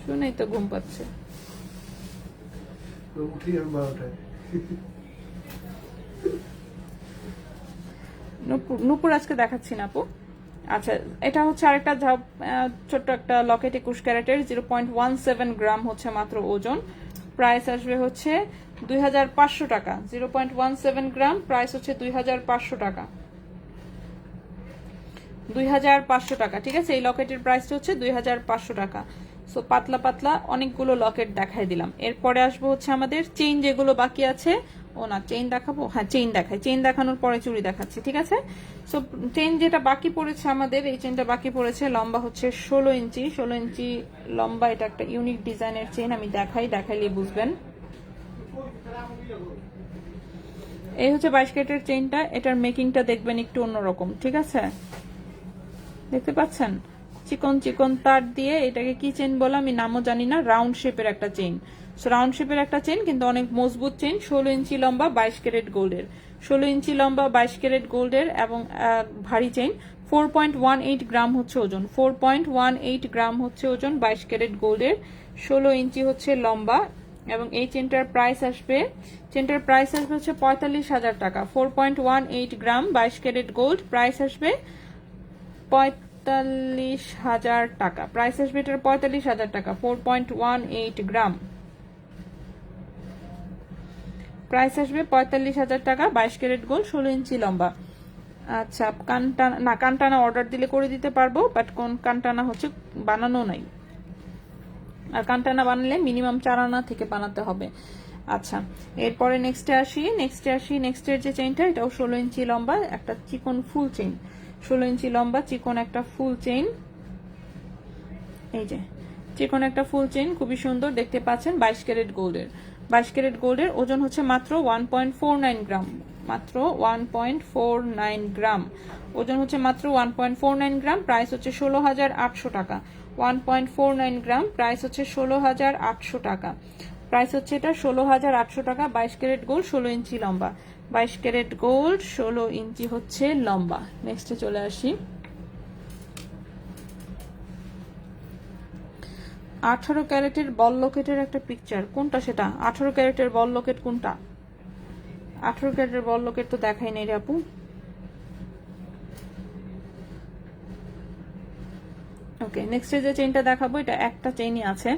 শুনেই তো ঘুম পাচ্ছে। নূপুর আজকে দেখাচ্ছি না আপু। আচ্ছা, এটা হচ্ছে আরেকটা ছোট্ট একটা লকেট, 21 ক্যারেটের, 0.17 গ্রাম হচ্ছে মাত্র ওজন। প্রাইস আসবে হচ্ছে 2,500 টাকা। 0.17 গ্রাম, প্রাইস হচ্ছে 2,500 টাকা, 2,500 টাকা, ঠিক আছে। এই লকেটের প্রাইসটা হচ্ছে 2,500 টাকা। সো পাতলা পাতলা অনেকগুলো লকেট দেখাই দিলাম। এরপরে আসবো হচ্ছে আমাদের চেইন, যেগুলো বাকি আছে। ও না, চেইন দেখাবো, হ্যাঁ চেইন দেখাই। চেইন দেখানোর পরে চুড়ি দেখাচ্ছি, ঠিক আছে। সো চেইন যেটা বাকি পড়েছে আমাদের, এই চেইনটা বাকি পড়েছে, লম্বা হচ্ছে 16 ইঞ্চি, 16 ইঞ্চি লম্বা। এটা একটা ইউনিক ডিজাইনের চেইন, আমি দেখাইলে বুঝবেন। এই হচ্ছে 22 ক্যারেটের চেইনটা। এটার মেকিংটা দেখবেন একটু অন্যরকম, ঠিক আছে, দেখতে পাচ্ছেন। চিকন চিকন তার দিয়ে, এটাকে কি চেন বলে আমি নামও জানি না, রাউন্ড শেপের একটা চেন। সো রাউন্ড শেপের একটা চেন কিন্তু অনেক মজবুত চেন, 16 ইঞ্চি লম্বা 22 ক্যারেট গোল্ডের, 16 ইঞ্চি লম্বা 22 ক্যারেট গোল্ডের এবং ভারী চেন। 4.18 গ্রাম হচ্ছে ওজন, 4.18 গ্রাম হচ্ছে ওজন, 22 ক্যারেট গোল্ডের, 16 ইঞ্চি হচ্ছে লম্বা। এবং এই চেনটার প্রাইস আসবে হচ্ছে 45,000 টাকা। 4.18 গ্রাম 22 ক্যারেট গোল্ড, প্রাইস আসবে 45,000 টাকা, প্রাইস আসবে এটার 45,000 টাকা। 4.18 গ্রাম প্রাইস আসবে 45,000 টাকা, 22 ক্যারেট গোল্ড, 16 ইঞ্চি লম্বা। আচ্ছা, কানটানা অর্ডার দিলে করে দিতে পারবো, বাট কোন কানটানা হচ্ছে বানানো নাই, আর কানটানা বানালে মিনিমাম 4 আনা থেকে বানাতে হবে। আচ্ছা, এরপরে নেক্সটে আসি। নেক্সটের যে চেইনটা, এটাও 16 ইঞ্চি লম্বা, একটা চিকন ফুল চেইন, 16 ইঞ্চি লম্বা চিকন একটা ফুল চেইন। এই যে চিকন একটা ফুল চেইন, খুবই সুন্দর দেখতে পাচ্ছেন, 22 ক্যারেট গোল্ডের, 22 ক্যারেট গোল্ডের, ওজন হচ্ছে মাত্র 1.49 গ্রাম, মাত্র 1.49 গ্রাম, ওজন হচ্ছে মাত্র 1.49 গ্রাম, প্রাইস হচ্ছে 16,800 টাকা। 1.49 গ্রাম, প্রাইস হচ্ছে 16,800 টাকা, প্রাইস হচ্ছে এটা 16,800 টাকা। 22 ক্যারেট গোল্ড, 16 ইঞ্চি লম্বা, 22 ক্যারেট গোল্ড, 16 ইঞ্চি হচ্ছে লম্বা। নেক্সটে চলে আসি। 18 ক্যারেটের বল লকেটের একটা পিকচার, কোনটা সেটা? 18 ক্যারেটের বল লকেট কোনটা? 18 ক্যারেটের বল লকেট তো দেখাই নাই রে আপু। ওকে, নেক্সট যে চেইনটা দেখাবো, এটা একটা চেইনই আছে।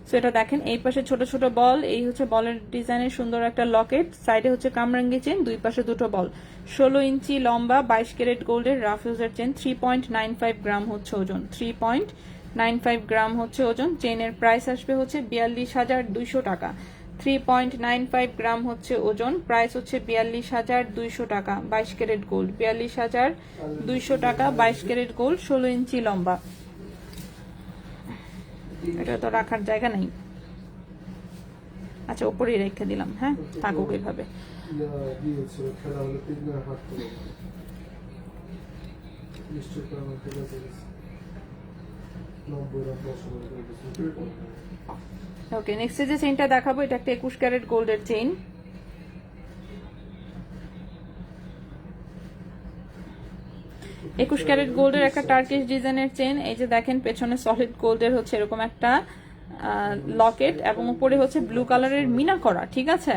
সো এটা দেখেন, এই পাশে ছোট ছোট বল, এই হচ্ছে বলের ডিজাইনের সুন্দর একটা লকেট, সাইডে হচ্ছে কামরাঙ্গি চেইন, দুই পাশে দুটো বল, 16 ইঞ্চি লম্বা 22 ক্যারেট গোল্ডের রাফ ইউজের চেইন, 3.95 গ্রাম হচ্ছে ওজন, 3.95 গ্রাম হচ্ছে ওজন। চেইনের প্রাইস আসবে হচ্ছে 42,200 টাকা। 3.95 গ্রাম হচ্ছে ওজন, প্রাইস হচ্ছে 42,200 টাকা। 22 ক্যারেট গোল্ড, 42,200 টাকা, 22 ক্যারেট গোল্ড, 16 ইঞ্চি লম্বা। এটা তো রাখার জায়গা নেই, আচ্ছা উপরেই রেখে দিলাম, হ্যাঁ থাকুক এভাবে। ওকে, নেক্সট যে চেইনটা দেখাবো, এটা একটা 21 ক্যারেট গোল্ডের চেইন। 21 ক্যারেট গোল্ডের একটা টার্কিশ ডিজাইনের চেইন। এই যে দেখেন, পেছনে সলিড গোল্ডের হচ্ছে এরকম একটা লকেট এবং উপরে হচ্ছে ব্লু কালারের মিনা করা, ঠিক আছে।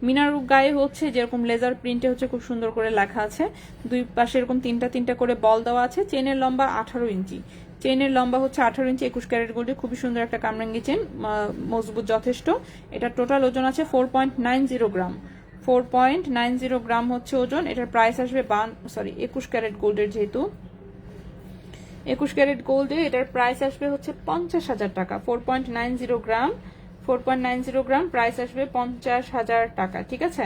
মিনার গায়ে হচ্ছে যেরকম লেজার প্রিন্টে হচ্ছে খুব সুন্দর করে লেখা আছে, দুই পাশে এরকম তিনটা করে বল দেওয়া আছে। চেইনের লম্বা 18 ইঞ্চি, চেইনের লম্বা হচ্ছে 18 ইঞ্চি। 21 ক্যারেট গোল্ডের খুবই সুন্দর একটা কামরাঙ্গি চেইন, মজবুত যথেষ্ট। এটা টোটাল ওজন আছে 4.90 গ্রাম, 4.90 গ্রাম হচ্ছে ওজন। এটার প্রাইস আসবে 21 ক্যারেট গোল্ডের, যেহেতু 21 ক্যারেট গোল্ডে এটার প্রাইস আসবে হচ্ছে 50,000 টাকা। 4.90 গ্রাম, 4.90 গ্রাম, প্রাইস আসবে 50,000 টাকা, ঠিক আছে,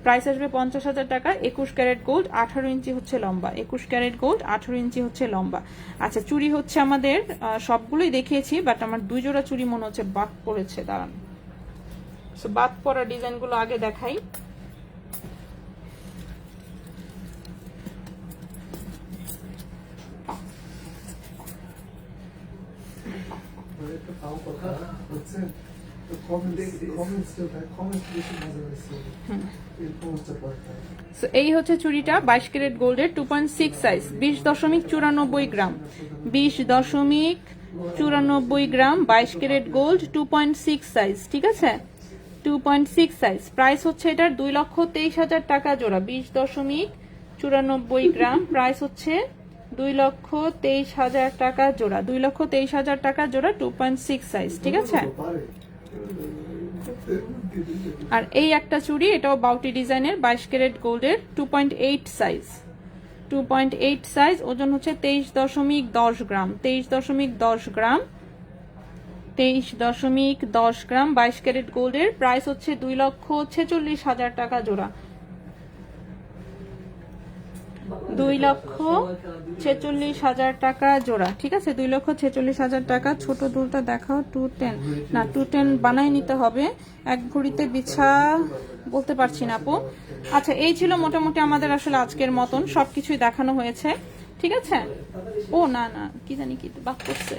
প্রাইস আসবে 50,000 টাকা। 21 ক্যারেট গোল্ড, 18 ইঞ্চি হচ্ছে লম্বা, 21 ক্যারেট গোল্ড, 18 ইঞ্চি হচ্ছে লম্বা। আচ্ছা, চুড়ি হচ্ছে আমাদের সবগুলোই দেখিয়েছি, বাট আমার 2 জোড়া চুড়ি মনে হচ্ছে বাদ পড়েছে, দাঁড়ান। সো বাদ পড়া ডিজাইনগুলো আগে দেখাই। এই হচ্ছে চুড়িটা 22 ক্যারেট গোল্ডের 2.6 সাইজ, 20.94 গ্রাম, 20.94 গ্রাম, 22 ক্যারেট গোল্ড, 2.6 সাইজ, ঠিক আছে, 2.6 সাইজ। প্রাইস হচ্ছে এটার 2,23,000 টাকা জোড়া। 20.94 গ্রাম, প্রাইস হচ্ছে 2,23,000 টাকা জোড়া, 2,23,000 টাকা জোড়া, 2.6 সাইজ, ঠিক আছে। আর এই একটা চুড়ি, এটাও বাউটি ডিজাইনের, 22 ক্যারেট গোল্ডের, 2.8 সাইজ, 2.8 সাইজ, ওজন হচ্ছে 23.10 গ্রাম, 23.10 গ্রাম, 23.10 গ্রাম, 22 ক্যারেট গোল্ডের। প্রাইস হচ্ছে 2,46,000 টাকা জোড়া, 2,46,000 টাকা জোড়া, ঠিক আছে, 2,46,000 টাকা। ছোট দুলটা দেখাও, 210 না, 210 বানাই নিতে হবে, এক ভরিতে বিছা বলতে পারছি না আপু। আচ্ছা, এই ছিল মোটামুটি আমাদের আসলে আজকের মতন সবকিছুই দেখানো হয়েছে। ঠিক আছে। ও না না কি জানি কি বাদ করছে।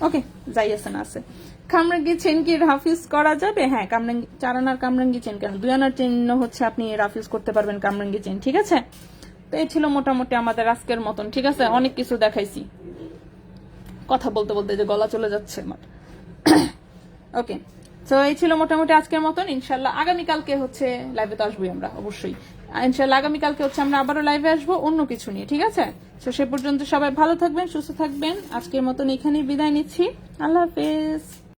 ওকে যাই আছে না আছে। কামরাঙ্গি চেন কি রাফিউজ করা যাবে? হ্যাঁ, কামরাঙ্গি 4 আনার কামরাঙ্গি চেন কেন, 2 আনার চেন হচ্ছে আপনি রাফিউজ করতে পারবেন কামরাঙ্গি চেন। ঠিক আছে, তো এই ছিল মোটামুটি আমাদের আজকের মতন। ঠিক আছে, অনেক কিছু দেখাইছি, কথা বলতে বলতে যে গলা চলে যাচ্ছে আমার। ওকে, তো এই ছিল মোটামুটি আজকের মতন। ইনশাল্লাহ আগামীকালকে হচ্ছে লাইভে তো আসবোই আমরা অবশ্যই। ইনশাল্লাহ আগামীকালকে হচ্ছে আমরা আবারও লাইভে আসবো অন্য কিছু নিয়ে। ঠিক আছে, তো সে পর্যন্ত সবাই ভালো থাকবেন, সুস্থ থাকবেন। আজকের মতন এখানেই বিদায় নিচ্ছি। আল্লাহ হাফেজ।